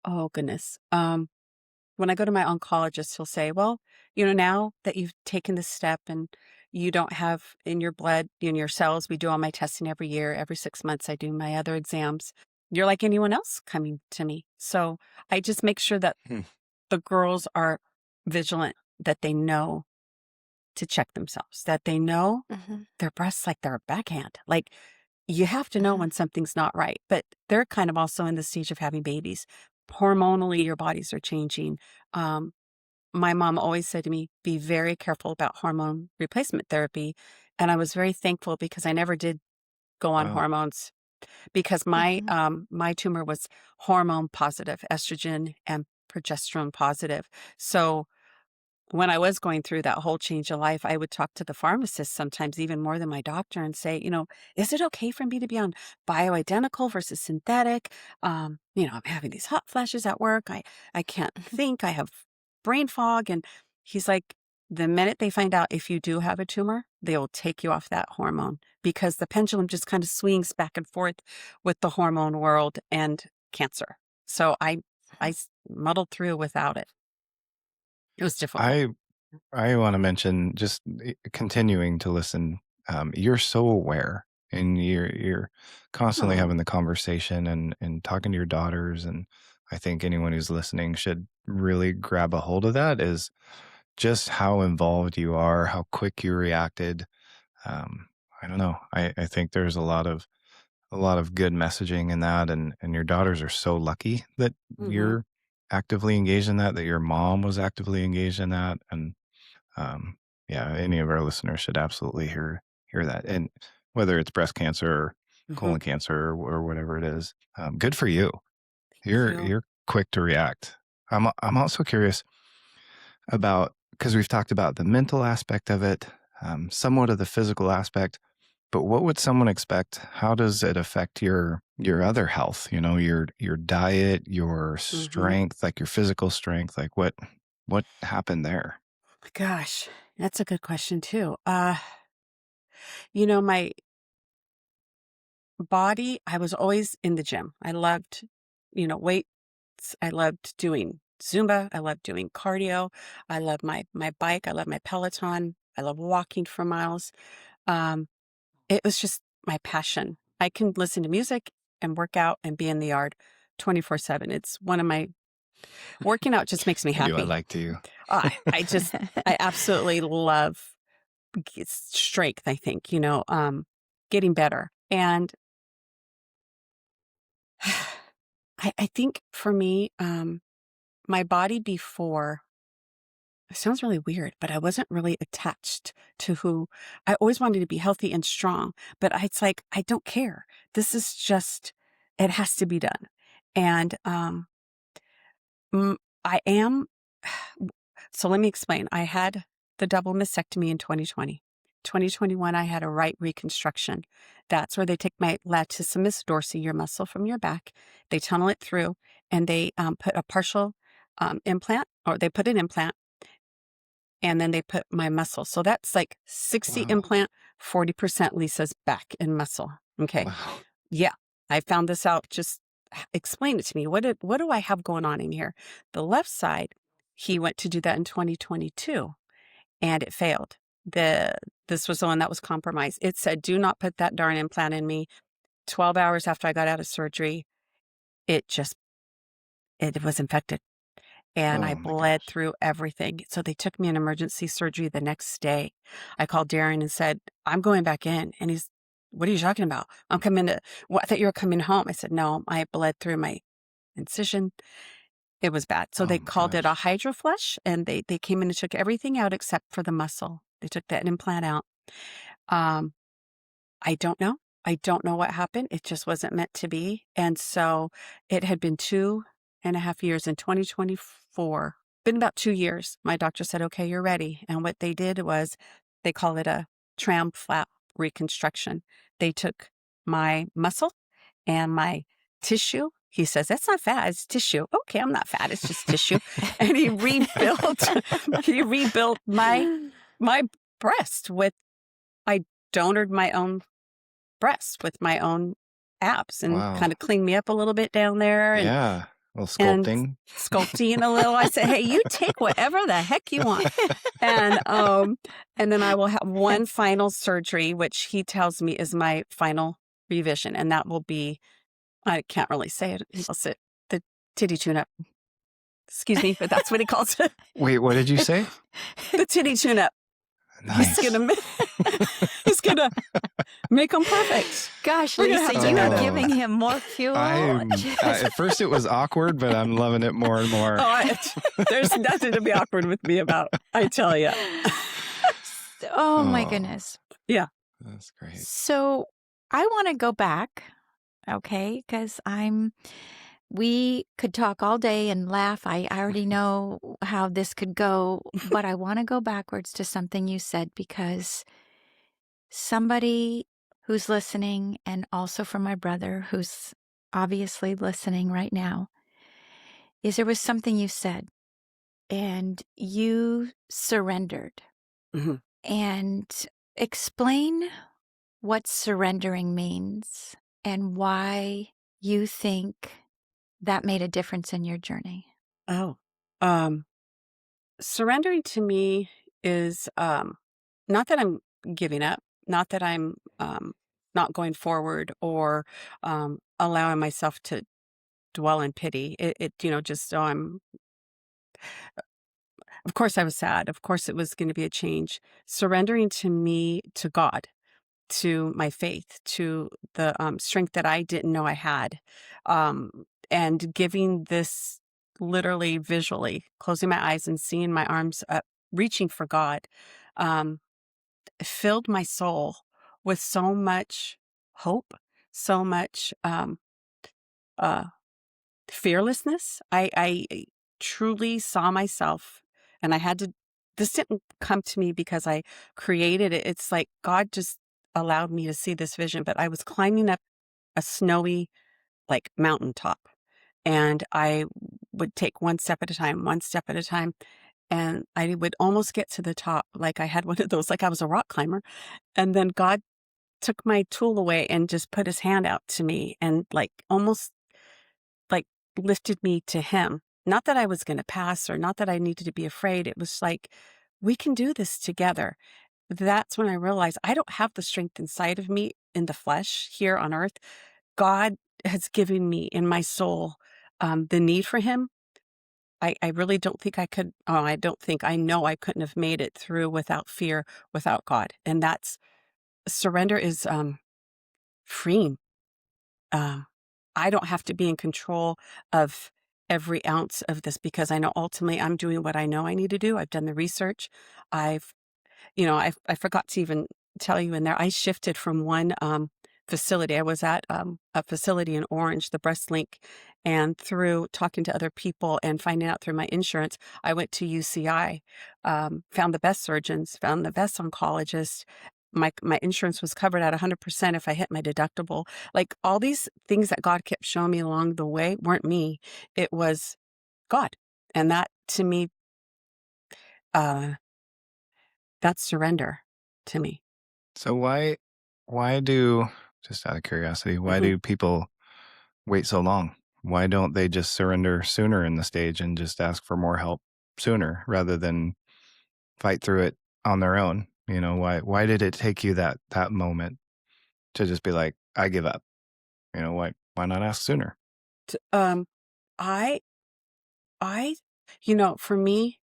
Oh, goodness. When I go to my oncologist, he'll say, well, now that you've taken this step and you don't have in your blood, in your cells, we do all my testing every year. Every 6 months, I do my other exams. You're like anyone else coming to me. So I just make sure that Hmm. the girls are vigilant, that they know to check themselves, that they know Mhm. their breasts like their backhand. Like, you have to know Mhm. when something's not right, but they're kind of also in the stage of having babies. Hormonally, your bodies are changing. Um, my mom always said to me, be very careful about hormone replacement therapy. And I was very thankful because I never did go on Wow. hormones, because my Mhm. my tumor was hormone positive, estrogen and progesterone positive. So when I was going through that whole change of life, I would talk to the pharmacist sometimes even more than my doctor and say, is it okay for me to be on bioidentical versus synthetic? I'm having these hot flashes at work. I can't Mhm. think. I have brain fog. And he's like, the minute they find out if you do have a tumor, they will take you off that hormone, because the pendulum just kind of swings back and forth with the hormone world and cancer. So I muddled through without it. It was difficult. I I want to mention, just continuing to listen. You're so aware, and you're constantly Oh. having the conversation and talking to your daughters. And I think anyone who's listening should really grab a hold of that. Is just how involved you are, how quick you reacted. Um, I don't know. I think there's a lot of good messaging in that, and your daughters are so lucky that Hmm. you're actively engaged in that. That your mom was actively engaged in that, and um, yeah, any of our listeners should absolutely hear that. And whether it's breast cancer or Hmm. colon cancer or whatever it is, good for you. Thank You're you. you're quick to react. I'm also curious about, because we've talked about the mental aspect of it, somewhat of the physical aspect. But what would someone expect? How does it affect your other health? Your diet, your Hmm. strength, like your physical strength. Like what happened there? Gosh, that's a good question too. My body, I was always in the gym. I loved, weights. I loved doing Zumba. I loved doing cardio. I love my bike. I love my Peloton. I love walking for miles. Um, it was just my passion. I can listen to music and work out and be in the yard 24/7. It's one of my working out just makes me I do. I happy. like to. I absolutely love strength, I think, getting better. And I think for me, my body before, it sounds really weird, but I wasn't really attached to who I always wanted to be healthy and strong. But it's like, I don't care. This is just, it has to be done. And Mm, I am. So let me explain. I had the double mastectomy in 2020. 2021, I had a right reconstruction. That's where they take my latissimus dorsi, your muscle from your back, they tunnel it through, and they put a partial implant, or they put an implant, and then they put my muscle. So that's like 60 Wow. implant, 40% Lisa's back and muscle. Okay. Wow. Yeah, I found this out. Just explain it to me. What do I have going on in here? The left side, he went to do that in 2022 and it failed. this was the one that was compromised. It said, "Do not put that darn implant in me." 12 hours after I got out of surgery, it was infected, and I Oh my bled gosh. through everything. So they took me in emergency surgery the next day. I called Darren and said, "I'm going back in." And he's, "What are you talking about?" "I'm coming to, well, I thought you were coming home." I said, "No, I bled through my incision." It was bad. So Oh they my called it a gosh. hydroflush, and they came in and took everything out except for the muscle. They took that implant out. Um, I don't know. I don't know what happened. It just wasn't meant to be. And so it had been 2.5 years in 2024, been about 2 years. My doctor said, "Okay, you're ready." And what they did was they call it a tram flap reconstruction. They took my muscle and my tissue. He says, "That's not fat, it's tissue." "Okay, I'm not fat, it's just tissue." And he rebuilt my breast with, I donored my own breast with my own abs and Wow. kind of cleaned me up a little bit down there Yeah. A little and sculpting. sculpting a little. I said, "Hey, you take whatever the heck you want." And then I will have one final surgery, which he tells me is my final revision, and that will be, I can't really say it. He calls it the titty tune-up. Excuse me, but that's what he calls it. Wait, what did you say? The titty tune-up. He's Nice. he's gonna make them perfect. Gosh, We're gonna Lisa, have to you have are Oh. giving him more fuel. At first it was awkward, but I'm loving it more and more. There's nothing to be awkward with me about, I tell you. Oh my Oh. goodness. Yeah. That's great. So I want to go back, okay? Because we could talk all day and laugh. I already know how this could go, but I want to go backwards to something you said, because somebody who's listening, and also for my brother who's obviously listening right now, is there was something you said and you surrendered. Mhm. And explain what surrendering means and why you think that made a difference in your journey. Oh, surrendering to me is, not that I'm giving up, not that I'm, not going forward or, allowing myself to dwell in pity. Just, oh, of course I was sad. Of course it was going to be a change. Surrendering to me, to God, to my faith, to the strength that I didn't know I had, and giving this, literally visually, closing my eyes and seeing my arms up, reaching for God, um, filled my soul with so much hope, so much uh, fearlessness. I truly saw myself, and I had to. This didn't come to me because I created it. It's like God just allowed me to see this vision. But I was climbing up a snowy, like, mountaintop, and I would take one step at a time, one step at a time, and I would almost get to the top, like I had one of those, like I was a rock climber, and then God took my tool away and just put His hand out to me and, like, almost, like, lifted me to Him. Not that I was going to pass, or not that I needed to be afraid. It was like, we can do this together. That's when I realized I don't have the strength inside of me in the flesh here on earth. God has given me in my soul the need for Him. I really don't think I could. Oh, I don't think, I know I couldn't have made it through without fear, without God. And that's, surrender is freeing. Um, I don't have to be in control of every ounce of this, because I know ultimately I'm doing what I know I need to do. I've done the research. I've, I forgot to even tell you in there, I shifted from one facility. I was at a facility in Orange, the Breast Link, and through talking to other people and finding out through my insurance, I went to UCI, found the best surgeons, found the best oncologists. My insurance was covered at 100% if I hit my deductible. Like, all these things that God kept showing me along the way weren't me; it was God, and that, to me, uh, that's surrender to me. So why do, just out of curiosity, why Mhm. do people wait so long? Why don't they just surrender sooner in the stage and just ask for more help sooner rather than fight through it on their own? You know, why did it take you that moment to just be like, I give up? You know, why not ask sooner? T I I for me,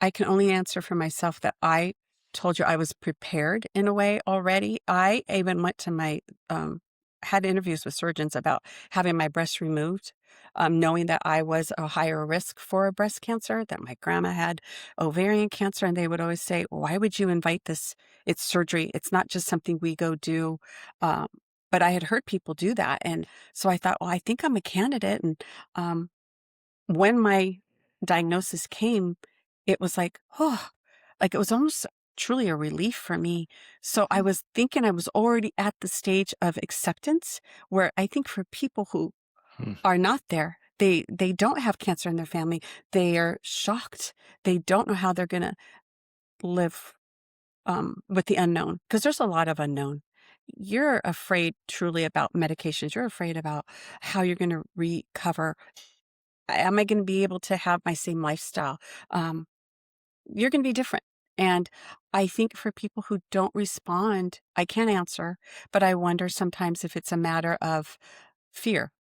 I can only answer for myself that I told you I was prepared in a way already. I even went to had interviews with surgeons about having my breast removed, knowing that I was a higher risk for a breast cancer, that my grandma had ovarian cancer. And they would always say, why would you invite this? It's surgery. It's not just something we go do. Um, but I had heard people do that. And so I thought, well, I think I'm a candidate. And um, when my diagnosis came, it was like it was almost truly a relief for me. So I was thinking I was already at the stage of acceptance where I think for people who Hmm. are not there, they don't have cancer in their family, they are shocked. They don't know how they're going to live with the unknown because there's a lot of unknown. You're afraid truly about medications. You're afraid about how you're going to recover. Am I going to be able to have my same lifestyle? Um, you're going to be different. And I think for people who don't respond, I can't answer, but I wonder sometimes if it's a matter of fear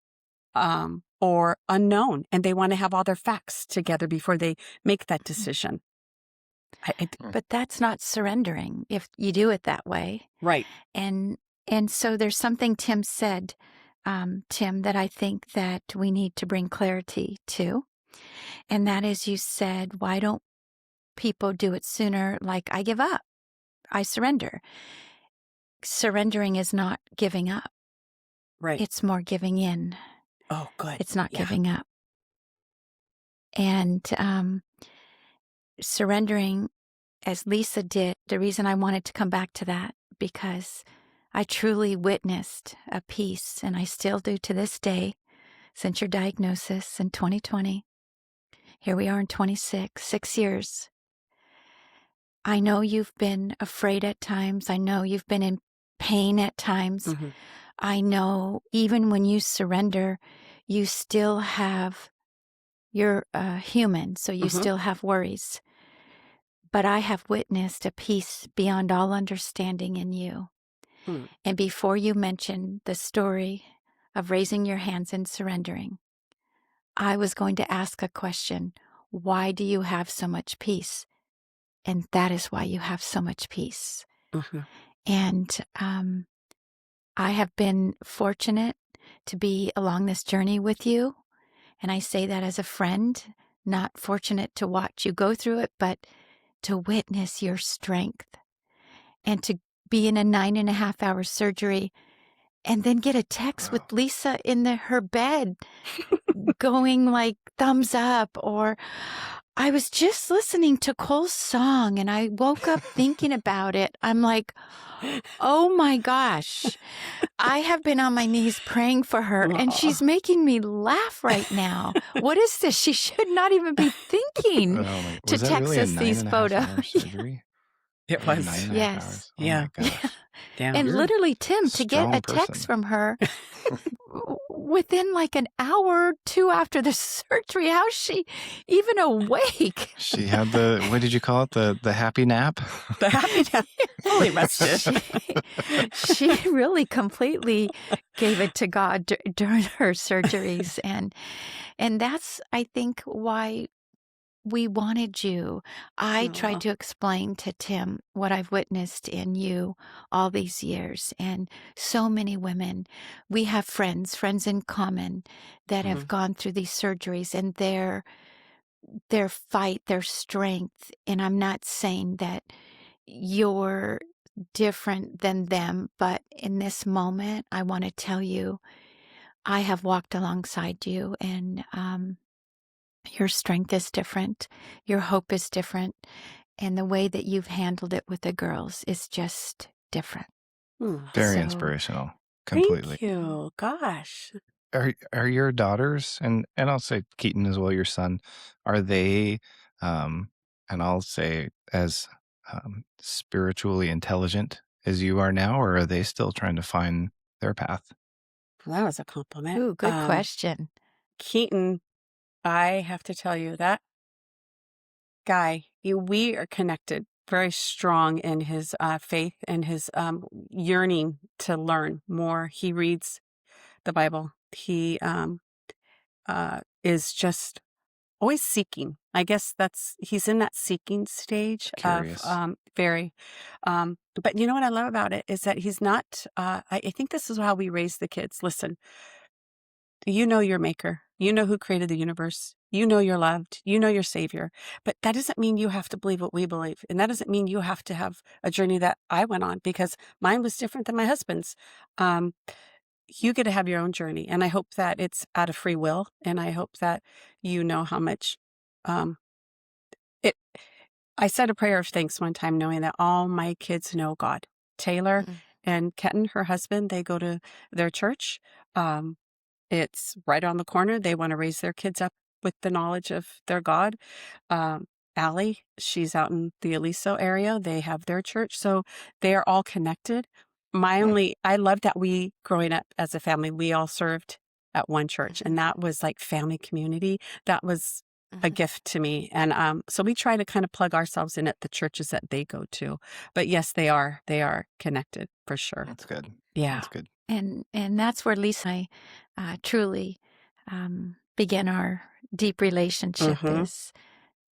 or unknown, and they want to have all their facts together before they make that decision. But that's not surrendering if you do it that way. Right. And and so there's something Tim said, Tim, that I think that we need to bring clarity to. And that is, you said, why don't people do it sooner? Like, I give up. I surrender. Surrendering is not giving up. Right. It's more giving in. Oh, good. It's not Yeah. giving up. And surrendering, as Lisa did, the reason I wanted to come back to that, because I truly witnessed a peace, and I still do to this day, since your diagnosis in 2020. Here we are in 26, 6 years. I know you've been afraid at times. I know you've been in pain at times. Hmm. I know even when you surrender, you still have, you're human, so you Hmm. still have worries. But I have witnessed a peace beyond all understanding in you. Hmm. And before you mention the story of raising your hands and surrendering, I was going to ask a question. Why do you have so much peace? And that is why you have so much peace. Hmm. And I have been fortunate to be along this journey with you. And I say that as a friend, not fortunate to watch you go through it, but to witness your strength and to be in a 9.5 hour surgery and then get a text with Wow. Lisa in her bed going like thumbs up, or I was just listening to Cole's song and I woke up thinking about it. I'm like, oh my gosh, I have been on my knees praying for her and she's making me laugh right now. What is this? She should not even be thinking Oh my, to was that text really a us nine these and a half photos. hour surgery? It Or nine was. and a half Yes. hours? Oh Yeah. my gosh. Yeah. And You're literally, Tim, a to get strong a text person. from her within like an hour or two after the surgery, how's she even awake? She had what did you call it? The happy nap? The happy fully rested. She really completely gave it to God during her surgeries. And that's, I think, why we wanted you. I tried Aw. to explain to Tim what I've witnessed in you all these years, and so many women. We have friends in common that have Mhm. gone through these surgeries, and their fight, their strength. And I'm not saying that you're different than them, but in this moment, I want to tell you, I have walked alongside you, and your strength is different. Your hope is different. And the way that you've handled it with the girls is just different. Very So, inspirational. Completely. Thank you. Gosh. Are your daughters, and I'll say Keaton as well, your son, are they and I'll say as spiritually intelligent as you are now, or are they still trying to find their path? Well, that was a compliment. ooh, good question. Keaton, I have to tell you, that guy, we are connected very strong in his faith and his yearning to learn more. He reads the Bible. He is just always seeking. I guess he's in that seeking stage of Curious. very. But you know what I love about it is that he's not. I think this is how we raise the kids. Listen, you know your maker. You know who created the universe. You know you're loved. You know your savior. But that doesn't mean you have to believe what we believe. And that doesn't mean you have to have a journey that I went on, because mine was different than my husband's. You get to have your own journey. And I hope that it's out of free will. And I hope that you know how much um, it. I said a prayer of thanks one time, knowing that all my kids know God. Taylor Mhm. and Kenton, her husband, they go to their church. Um, it's right on the corner. They want to raise their kids up with the knowledge of their God. Um, Allie, she's out in the Aliso area. They have their church. So they are all connected. I love that growing up as a family, we all served at one church, and that was like family community. That was a Mhm. gift to me. And so we try to kind of plug ourselves in at the churches that they go to. But yes, they are connected for sure. That's good. Yeah. That's good. And that's where Lisa and I truly began our deep relationship, Mm-hmm. is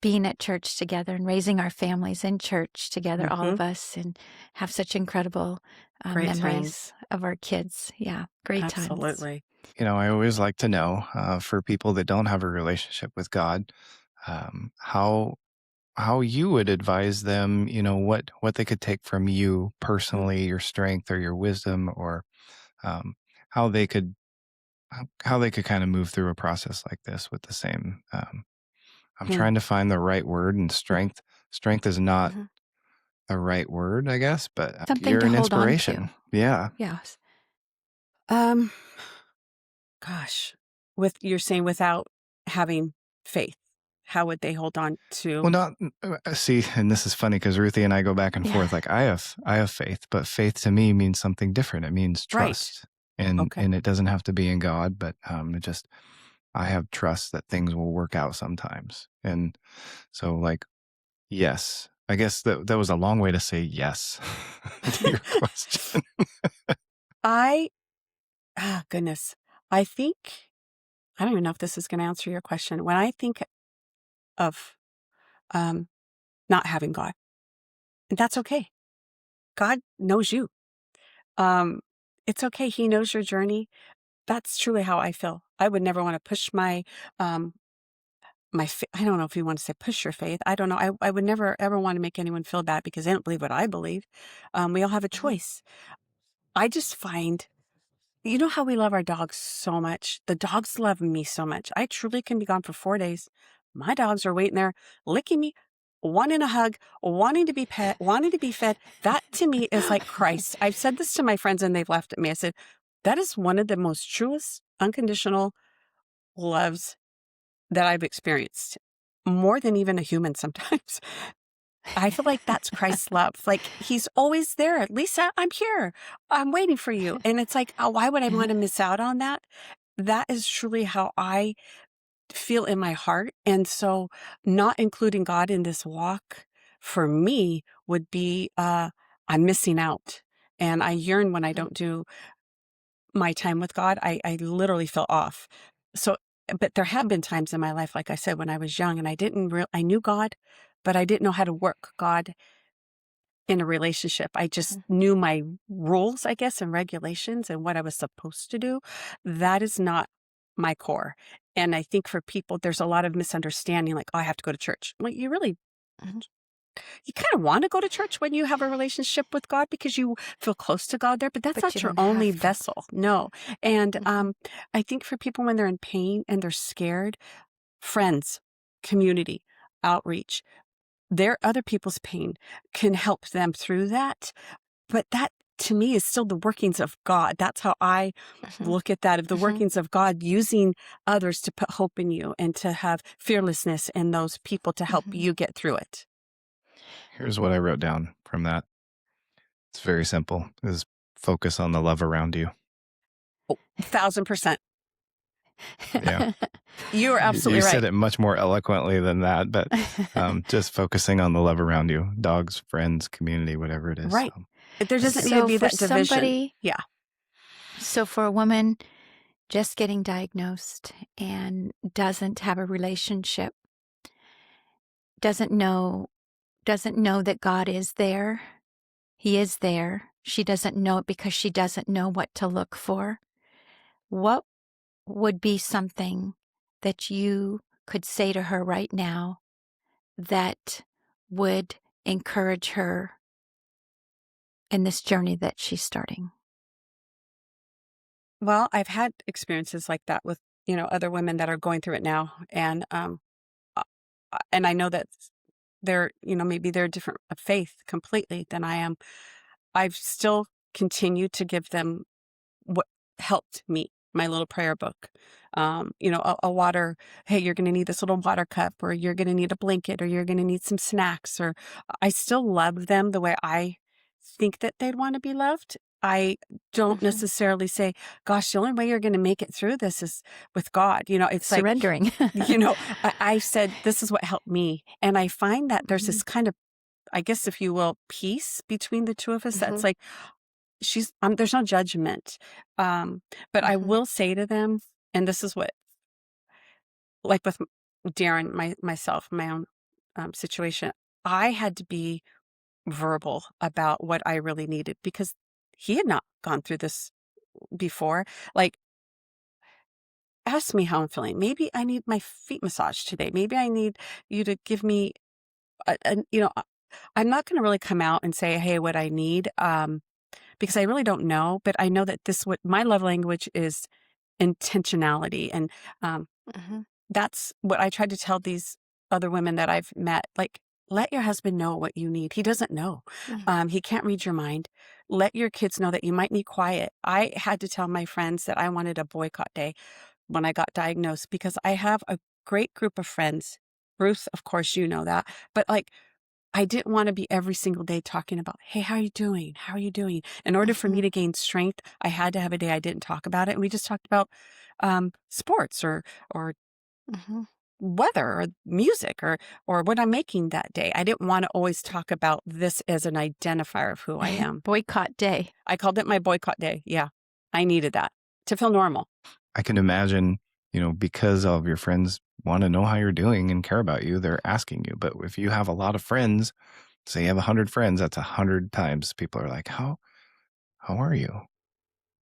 being at church together and raising our families in church together, all Mm-hmm. of us, and have such incredible Great memories times. of our kids. Yeah, great times. Absolutely. I always like to know, for people that don't have a relationship with God, how you would advise them, what they could take from you personally, your strength or your wisdom, or um, how they could how they could kind of move through a process like this with the same. I'm Hmm. trying to find the right word, and strength is not Mhm. the right word, I guess, but Something you're to an hold on to. inspiration. Yeah. Yes. Um, Gosh, you're saying without having faith, how would they hold on Well, to? not see, and this is funny because Ruthie and I go back and Yeah. forth. Like I have faith, but faith to me means something different. It means Right. trust, and Okay. and it doesn't have to be in God, but I have trust that things will work out sometimes. And so, like, yes, I guess that was a long way to say yes to your question. I, goodness, I think, I don't even know if this is going to answer your question. When I think of um, not having God, and that's okay. God knows you. Um, it's okay. He knows your journey. That's truly how I feel. I would never want to push um, I don't know if you want to say push your faith. I don't know. I would never ever want to make anyone feel bad because they don't believe what I believe. We all have a Mhm. choice. I just find, you know how we love our dogs so much? The dogs love me so much. I truly can be gone for 4 days. My dogs are waiting there, licking me, wanting a hug, wanting to be pet, wanting to be fed. That to me is like Christ. I've said this to my friends and they've laughed at me. I said, that is one of the most truest, unconditional loves that I've experienced, more than even a human sometimes. I feel like that's Christ's love. Like he's always there. Lisa, I'm here. I'm waiting for you. And it's like, oh, why would I want to miss out on that? That is truly how I feel in my heart. And so not including God in this walk for me would be I'm missing out. And I yearn when I don't do my time with God. I literally feel off. So, but there have been times in my life, like I said, when I was young and I knew God, but I didn't know how to work God in a relationship. I just knew my rules, I guess, and regulations and what I was supposed to do. That is not my core. And I think for people, there's a lot of misunderstanding, like, oh, I have to go to church. Well, Mhm. you kind of want to go to church when you have a relationship with God because you feel close to God there, but that's But you not your don't only have to. vessel. No. And Mhm. I think for people when they're in pain and they're scared, friends, community, outreach, their other people's pain can help them through that. But that to me is still the workings of God. That's how I Mhm. look at that, of the Mhm. workings of God using others to put hope in you and to have fearlessness in those people to help Mhm. you get through it. Here's what I wrote down from that. It's very simple: is focus on the love around you. Oh, 1,000%. Yeah. You are absolutely You right. said it much more eloquently than that, but just focusing on the love around you, dogs, friends, community, whatever it is. Right. There doesn't need to So be for that division. somebody, Yeah. so for a woman just getting diagnosed and doesn't have a relationship, doesn't know that God is there. He is there. She doesn't know it because she doesn't know what to look for. What would be something that you could say to her right now that would encourage her in this journey that she's starting? Well, I've had experiences like that with, other women that are going through it now. Uh, and I know that maybe they're different of faith completely than I am. I've still continued to give them what helped me, my little prayer book. A water, hey, you're going to need this little water cup, or you're going to need a blanket, or you're going to need some snacks, or I still love them the way I think that they'd want to be loved. I don't Mhm. necessarily say, gosh, the only way you're going to make it through this is with God. It's like, Surrendering. I said, this is what helped me. And I find that there's Mhm. this kind of, I guess, if you will, peace between the two of us. That's Mhm. like, there's no judgment. But I Mhm. will say to them, and this is what, like with Darren, myself, my own situation, I had to be verbal about what I really needed because he had not gone through this before. Like, ask me how I'm feeling. Maybe I need my feet massaged today. Maybe I need you to give me I'm not going to really come out and say, hey, what I need. Because I really don't know, but I know that what my love language is intentionality. And um, Mhm. that's what I tried to tell these other women that I've met. Like, let your husband know what you need. He doesn't know. Mhm. He can't read your mind. Let your kids know that you might need quiet. I had to tell my friends that I wanted a boycott day when I got diagnosed because I have a great group of friends. Ruth, of course, you know that. But like, I didn't want to be every single day talking about, hey, how are you doing? How are you doing? In order for me Mhm. to gain strength, I had to have a day I didn't talk about it. And we just talked about sports or Mhm. weather or music or what I'm making that day. I didn't want to always talk about this as an identifier of who I am. Boycott day. I called it my boycott day. Yeah, I needed that to feel normal. I can imagine, because all of your friends want to know how you're doing and care about you, they're asking you. But if you have a lot of friends, say you have 100 friends, that's 100 times people are like, how are you?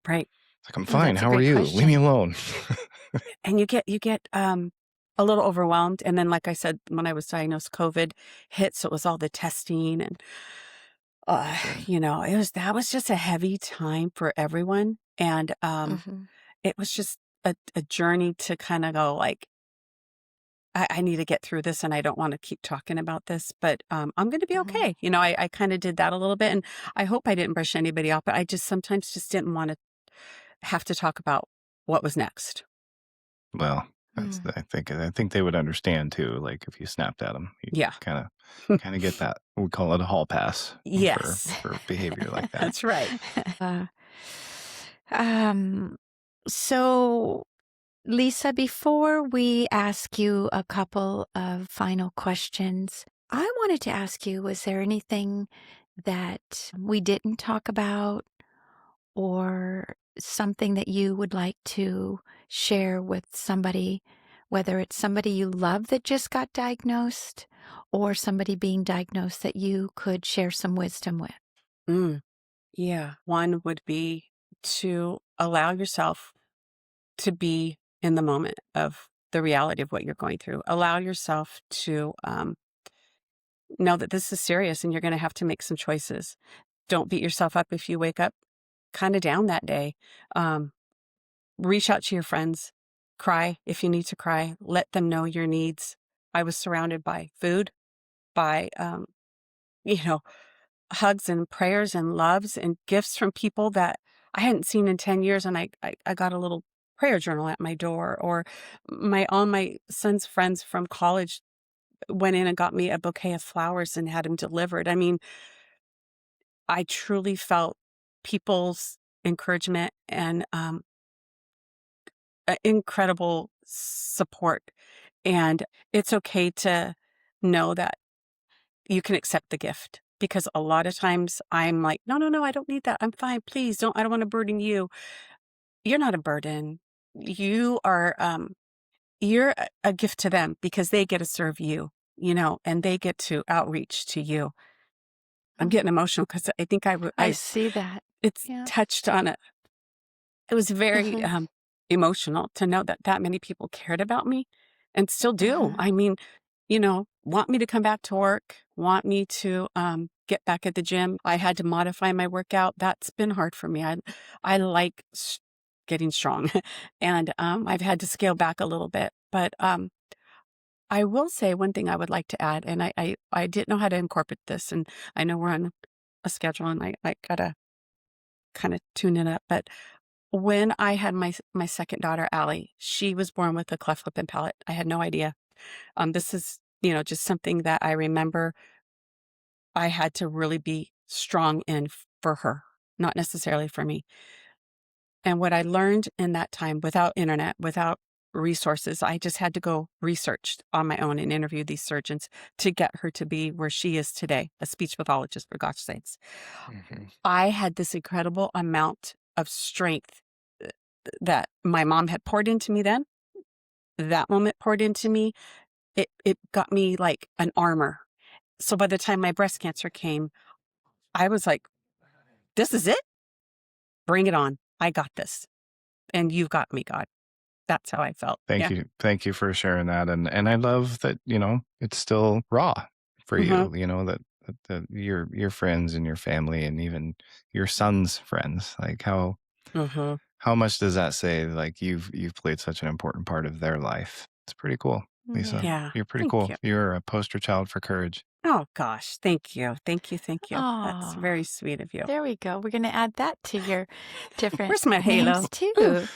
Right. It's like, I'm Oh, fine. that's a How are great you? Leave me question. alone. And you get a little overwhelmed. And then, like I said, when I was diagnosed, COVID hit. So it was all the testing and Sure. that was just a heavy time for everyone. And Mhm. it was just a journey to kind of go like, I need to get through this and I don't want to keep talking about this, but I'm going to be Mhm. okay. I kind of did that a little bit and I hope I didn't brush anybody off, but I just sometimes just didn't want to have to talk about what was next. Well, Mm. I think they would understand too. Like if you snapped at them, you Yeah. kind of get that. We call it a hall pass for Yes. behavior like that. That's right. Uh, um, so Lisa, before we ask you a couple of final questions, I wanted to ask you, was there anything that we didn't talk about or something that you would like to share with somebody, whether it's somebody you love that just got diagnosed or somebody being diagnosed that you could share some wisdom with? Mm, yeah. One would be to allow yourself to be in the moment of the reality of what you're going through. Allow yourself to know that this is serious and you're going to have to make some choices. Don't beat yourself up if you wake up kind of down that day. Um, Reach out to your friends, cry if you need to cry, let them know your needs. I was surrounded by food, by, you know, hugs and prayers and loves and gifts from people that I hadn't seen in 10 years. And I got a little prayer journal at my door, or all my son's friends from college went in and got me a bouquet of flowers and had them delivered. I mean, I truly felt people's encouragement and incredible support. And it's okay to know that you can accept the gift, because a lot of times I'm like, no, I don't need that. I'm fine. Please I don't want to burden you. You're not a burden. You're a gift to them because they get to serve you, and they get to outreach to you. I'm getting emotional because I think I see that. it's Yeah. touched on it. It was very emotional to know that that many people cared about me and still do. I mean, want me to come back to work, want me to get back at the gym. I had to modify my workout. That's been hard for me. I like getting strong, and I've had to scale back a little bit. But I will say one thing I would like to add, and I didn't know how to incorporate this, and I know we're on a schedule, and I gotta kind of tune it up. But when I had my second daughter, Allie, she was born with a cleft lip and palate. I had no idea. This is, just something that I remember I had to really be strong in for her, not necessarily for me. And what I learned in that time, without internet, without resources, I just had to go research on my own and interview these surgeons to get her to be where she is today, a speech pathologist, for God's sakes. I had this incredible amount of strength that my mom had poured into me then. That moment poured into me. It got me like an armor. So by the time my breast cancer came, I was like, this is it. Bring it on. I got this. And you've got me, God. That's how I felt. Thank you. Thank you for sharing that. And I love that, it's still raw for you, that your friends and your family and even your son's friends, like how much does that say? Like you've played such an important part of their life. It's pretty cool, Lisa. Yeah. You're pretty Thank cool. you. You're a poster child for courage. Oh, gosh. Thank you. Thank you. Thank you. That's Aw. very sweet of you. There we go. We're going to add that to your different Where's my halo? names too.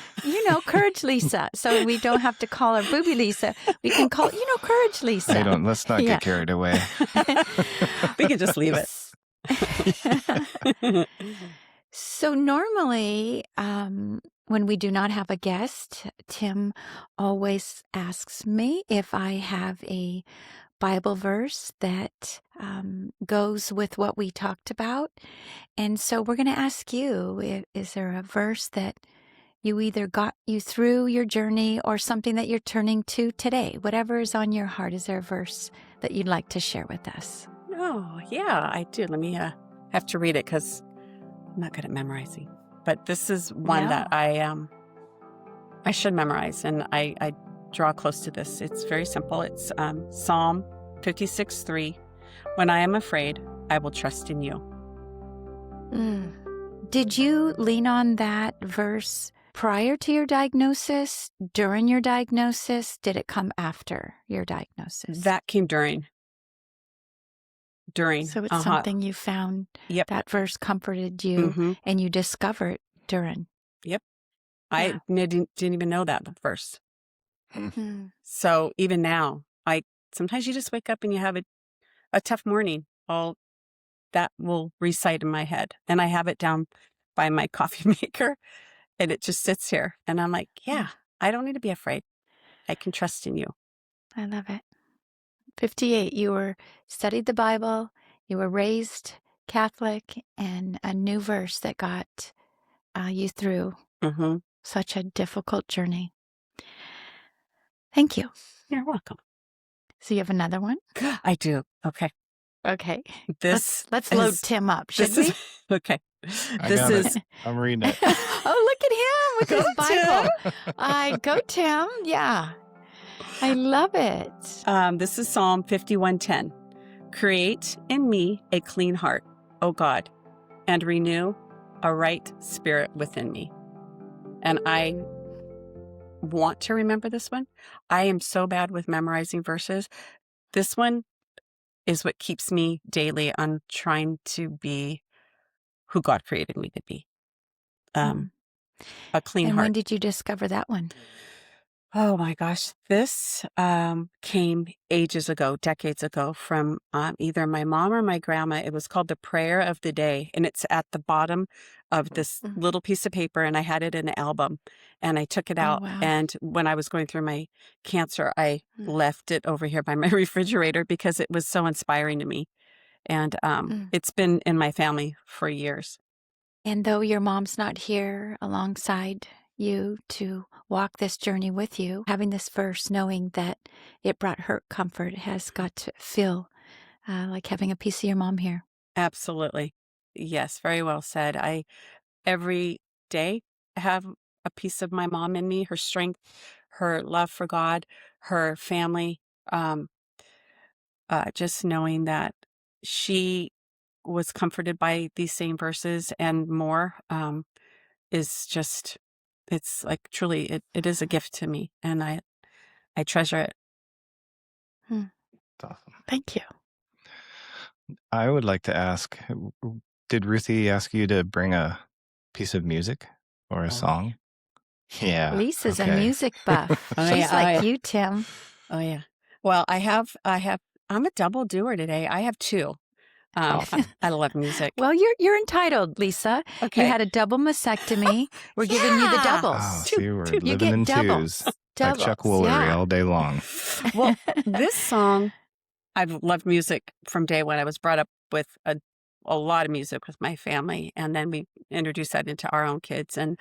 Courage Lisa. So we don't have to call her Booby Lisa. We can call, Courage Lisa. Hey, let's not get carried away. We can just leave it. So normally, when we do not have a guest, Tim always asks me if I have a Bible verse that goes with what we talked about. And so we're going to ask you, is there a verse that you either got you through your journey or something that you're turning to today? Whatever is on your heart, is there a verse that you'd like to share with us? Oh, yeah, I do. Let me have to read it because I'm not good at memorizing. But this is one that I should memorize, and I draw close to this. It's very simple. It's Psalm 56:3. When I am afraid, I will trust in you. Did you lean on that verse prior to your diagnosis, during your diagnosis? Did it come after your diagnosis? That came during. So it's something you found. Yep. That verse comforted you, and you discovered during. Yep. I didn't even know that verse. So even now, sometimes you just wake up and you have a tough morning. All that will recite in my head, and I have it down by my coffee maker, and it just sits here. And I'm like, I don't need to be afraid. I can trust in you. I love it. 58, you studied the Bible, you were raised Catholic, and a new verse that got you through such a difficult journey. Thank you. You're welcome. So you have another one? I do. Okay. Let's load Tim up, should we? Okay. I'm reading it. Oh, look at him with his Bible. Go, Tim. Yeah. I love it. This is Psalm 51:10. Create in me a clean heart, O God, and renew a right spirit within me. And I want to remember this one. I am so bad with memorizing verses. This one is what keeps me daily on trying to be who God created me to be. A clean heart. And when did you discover that one? Oh my gosh, this came ages ago, decades ago, from either my mom or my grandma. It was called the Prayer of the Day, and it's at the bottom of this Mm. little piece of paper, and I had it in an album, and I took it Oh, out, wow. and when I was going through my cancer, I Mm. left it over here by my refrigerator because it was so inspiring to me, and Mm. it's been in my family for years. And though your mom's not here alongside you to walk this journey with you, having this verse, knowing that it brought her comfort, has got to feel like having a piece of your mom here. Absolutely. Yes, very well said. I every day have a piece of my mom in me, her strength, her love for God, her family. Um, just knowing that she was comforted by these same verses and more is just, it's like truly, it is a gift to me, and I treasure it. Mm. That's awesome. Thank you. I would like to ask, did Ruthie ask you to bring a piece of music or a Oh, song? Yeah. Lisa's a Okay. music buff. Oh, She's yeah, oh, like yeah. you, Tim. Oh yeah. Well, I'm a double doer today. I have two. Awesome. I love music. Well, you're entitled, Lisa. You Okay. had a double mastectomy. We're giving you the Yeah. doubles. Oh, Two- see, we're two- You living get in doubles. twos. Like Chuck Doubles, Woolery yeah. all day long. Well, this song, I've loved music from day one. I was brought up with a lot of music with my family, and then we introduced that into our own kids. And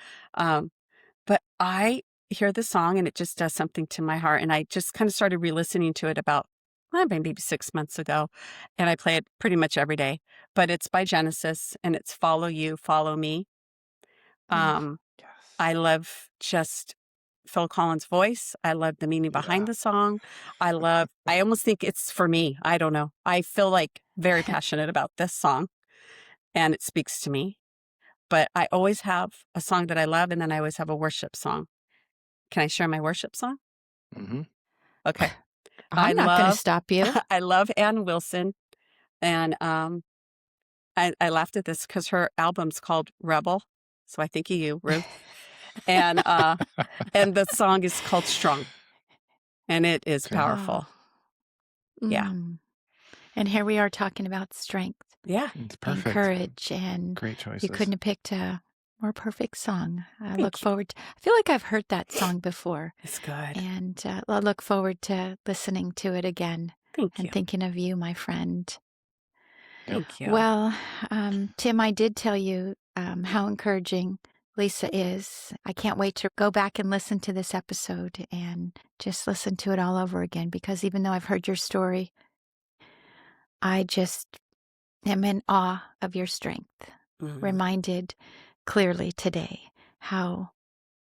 but I hear the song, and it just does something to my heart. And I just kind of started re-listening to it about maybe 6 months ago, and I play it pretty much every day. But it's by Genesis, and it's "Follow You, Follow Me." Um, Yes. I love just Phil Collins' voice. I love the meaning behind the song. I almost think it's for me. I don't know. I feel like very passionate about this song, and it speaks to me. But I always have a song that I love, and then I always have a worship song. Can I share my worship song? Mm-hmm. Okay. I'm not going to stop you. I love Ann Wilson, and I laughed at this because her album's called Rebel, so I think of you, Ruth. And the song is called Strong, and it is Okay. powerful. Yeah. Mm. And here we are talking about strength Yeah. It's and perfect. courage, and Great choices. you couldn't have picked a more perfect song. I Thank look you. forward to, I feel like I've heard that song before, It's good. and I look forward to listening to it again Thank and you. thinking of you, my friend. Thank you. Well, Tim, I did tell you how encouraging Lisa is. I can't wait to go back and listen to this episode and just listen to it all over again, because even though I've heard your story, I just am in awe of your strength, Mhm. reminded clearly today how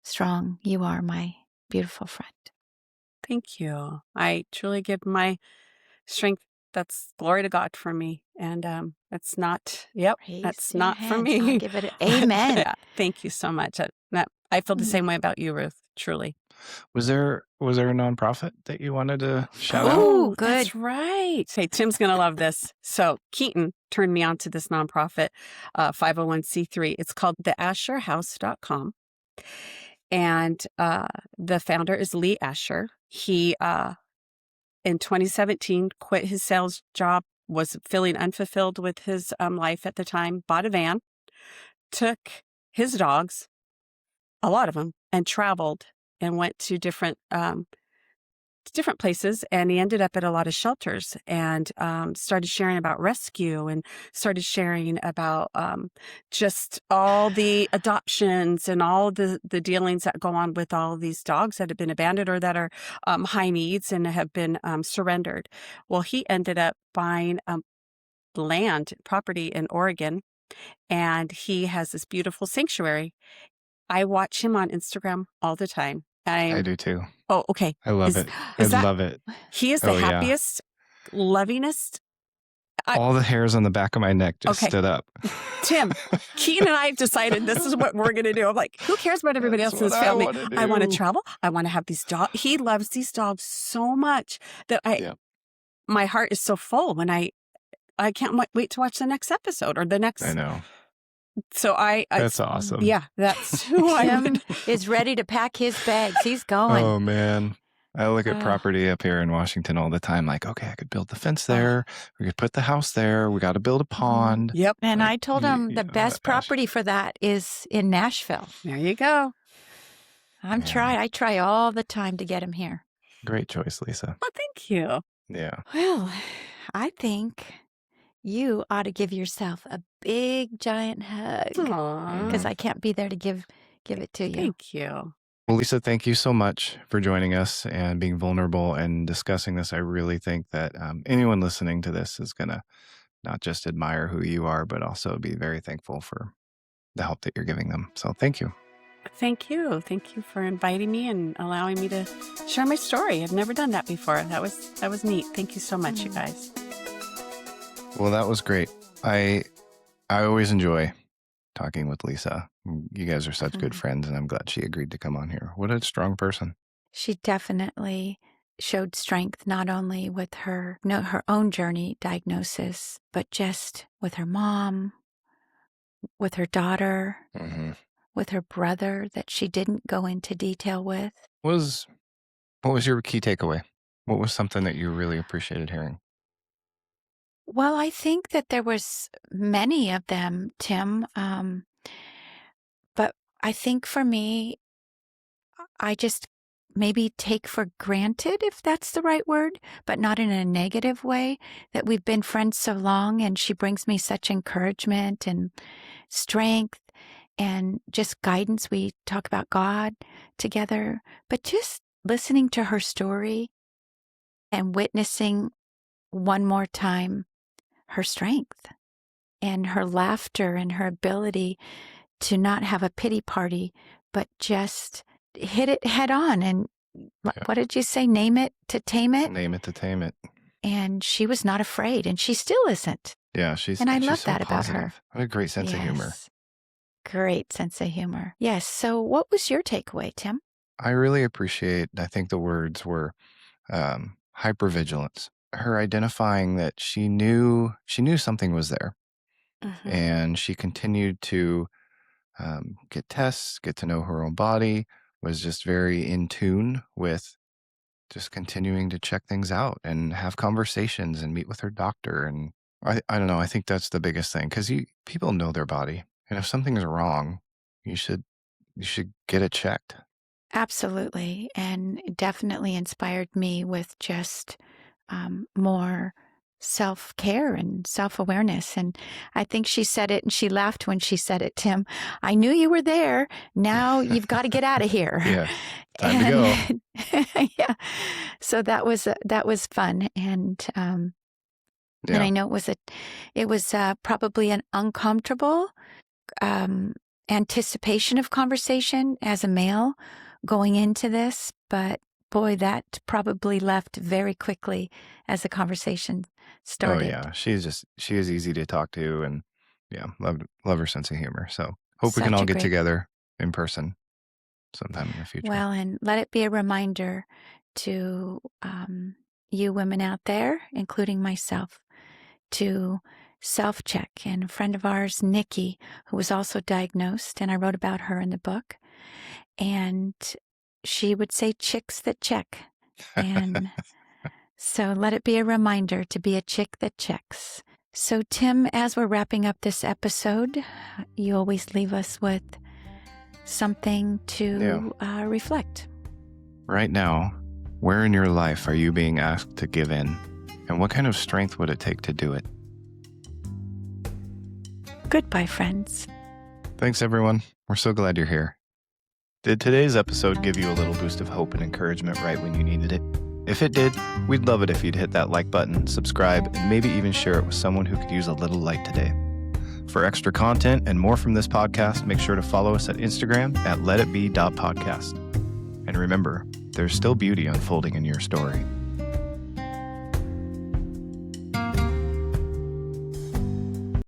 strong you are, my beautiful friend. Thank you. I truly give my strength. That's glory to God for me. And it's not, Raise that's your not for hands. I'll me. give it amen. Yeah, thank you so much. I feel the Mm. same way about you, Ruth, truly. Was there a nonprofit that you wanted to shout out? Oh, good. That's right. Hey, Tim's going to love this. So Keaton turned me on to this nonprofit, 501c3. It's called theasherhouse.com. And the founder is Lee Asher. He, in 2017, quit his sales job, was feeling unfulfilled with his life at the time, bought a van, took his dogs, a lot of them, and traveled and went to different places, and he ended up at a lot of shelters, and started sharing about rescue, and started sharing about just all the adoptions and all the dealings that go on with all these dogs that have been abandoned or that are high needs and have been surrendered. Well, he ended up buying land property in Oregon, and he has this beautiful sanctuary. I watch him on Instagram all the time. I do too. Oh, okay. I love it. I love it. He is the Oh, yeah. happiest, lovingest. All the hairs on the back of my neck just Okay. stood up. Tim, Keaton and I have decided this is what we're going to do. I'm like, who cares about everybody else in this family? I want to travel. I want to have these dogs. He loves these dogs so much that my heart is so full when I can't wait to watch the next episode or the next. I know. So That's awesome. Yeah, that's who I Tim would. is ready to pack his bags. He's going. Oh, man. I look at Oh. property up here in Washington all the time, like, okay, I could build the fence Oh. there. We could put the house there. We got to build a pond. Yep. And Like, I told him the best property for that is in Nashville. There you go. Yeah. I try all the time to get him here. Great choice, Lisa. Well, thank you. Yeah. Well, I think you ought to give yourself a big, giant hug Aw. because I can't be there to give it to you. Thank you. Well, Lisa, thank you so much for joining us and being vulnerable and discussing this. I really think that anyone listening to this is going to not just admire who you are, but also be very thankful for the help that you're giving them. So thank you. Thank you. Thank you for inviting me and allowing me to share my story. I've never done that before. That was neat. Thank you so much, you guys. Well, that was great. I always enjoy talking with Lisa. You guys are such good friends, and I'm glad she agreed to come on here. What a strong person. She definitely showed strength not only with her own journey diagnosis, but just with her mom, with her daughter, with her brother that she didn't go into detail with. What was your key takeaway? What was something that you really appreciated hearing? Well, I think that there was many of them, Tim. But I think for me, I just maybe take for granted, if that's the right word, but not in a negative way, that we've been friends so long and she brings me such encouragement and strength and just guidance. We talk about God together, but just listening to her story and witnessing one more time her strength and her laughter and her ability to not have a pity party, but just hit it head on. And what did you say? Name it to tame it? Name it to tame it. And she was not afraid, and she still isn't. Yeah, and I love so that about her. positive. What a great sense of humor. Great sense of humor. Yes. So what was your takeaway, Tim? I really appreciate, I think the words were hypervigilance. Her identifying that she knew something was there. And she continued to get tests, get to know her own body, was just very in tune with just continuing to check things out and have conversations and meet with her doctor. And I don't know, I think that's the biggest thing, because people know their body. And if something is wrong, you should get it checked. Absolutely. And it definitely inspired me with just more self-care and self-awareness. And I think she said it, and she laughed when she said it, Tim. I knew you were there. Now you've got to get out of here. Yeah. Time to go. Yeah. So that was fun. And and I know it was probably an uncomfortable anticipation of conversation as a male going into this, but boy, that probably left very quickly as the conversation started. Oh yeah, she is easy to talk to, and yeah, love her sense of humor. So hope we can all get together in person sometime in the future. Well, and let it be a reminder to you women out there, including myself, to self-check. And a friend of ours, Nikki, who was also diagnosed, and I wrote about her in the book, and she would say chicks that check. And so let it be a reminder to be a chick that checks. So Tim, as we're wrapping up this episode, you always leave us with something to reflect. Right now, where in your life are you being asked to give in? And what kind of strength would it take to do it? Goodbye, friends. Thanks, everyone. We're so glad you're here. Did today's episode give you a little boost of hope and encouragement right when you needed it? If it did, we'd love it if you'd hit that like button, subscribe, and maybe even share it with someone who could use a little light today. For extra content and more from this podcast, make sure to follow us at Instagram at letitbe.podcast. And remember, there's still beauty unfolding in your story.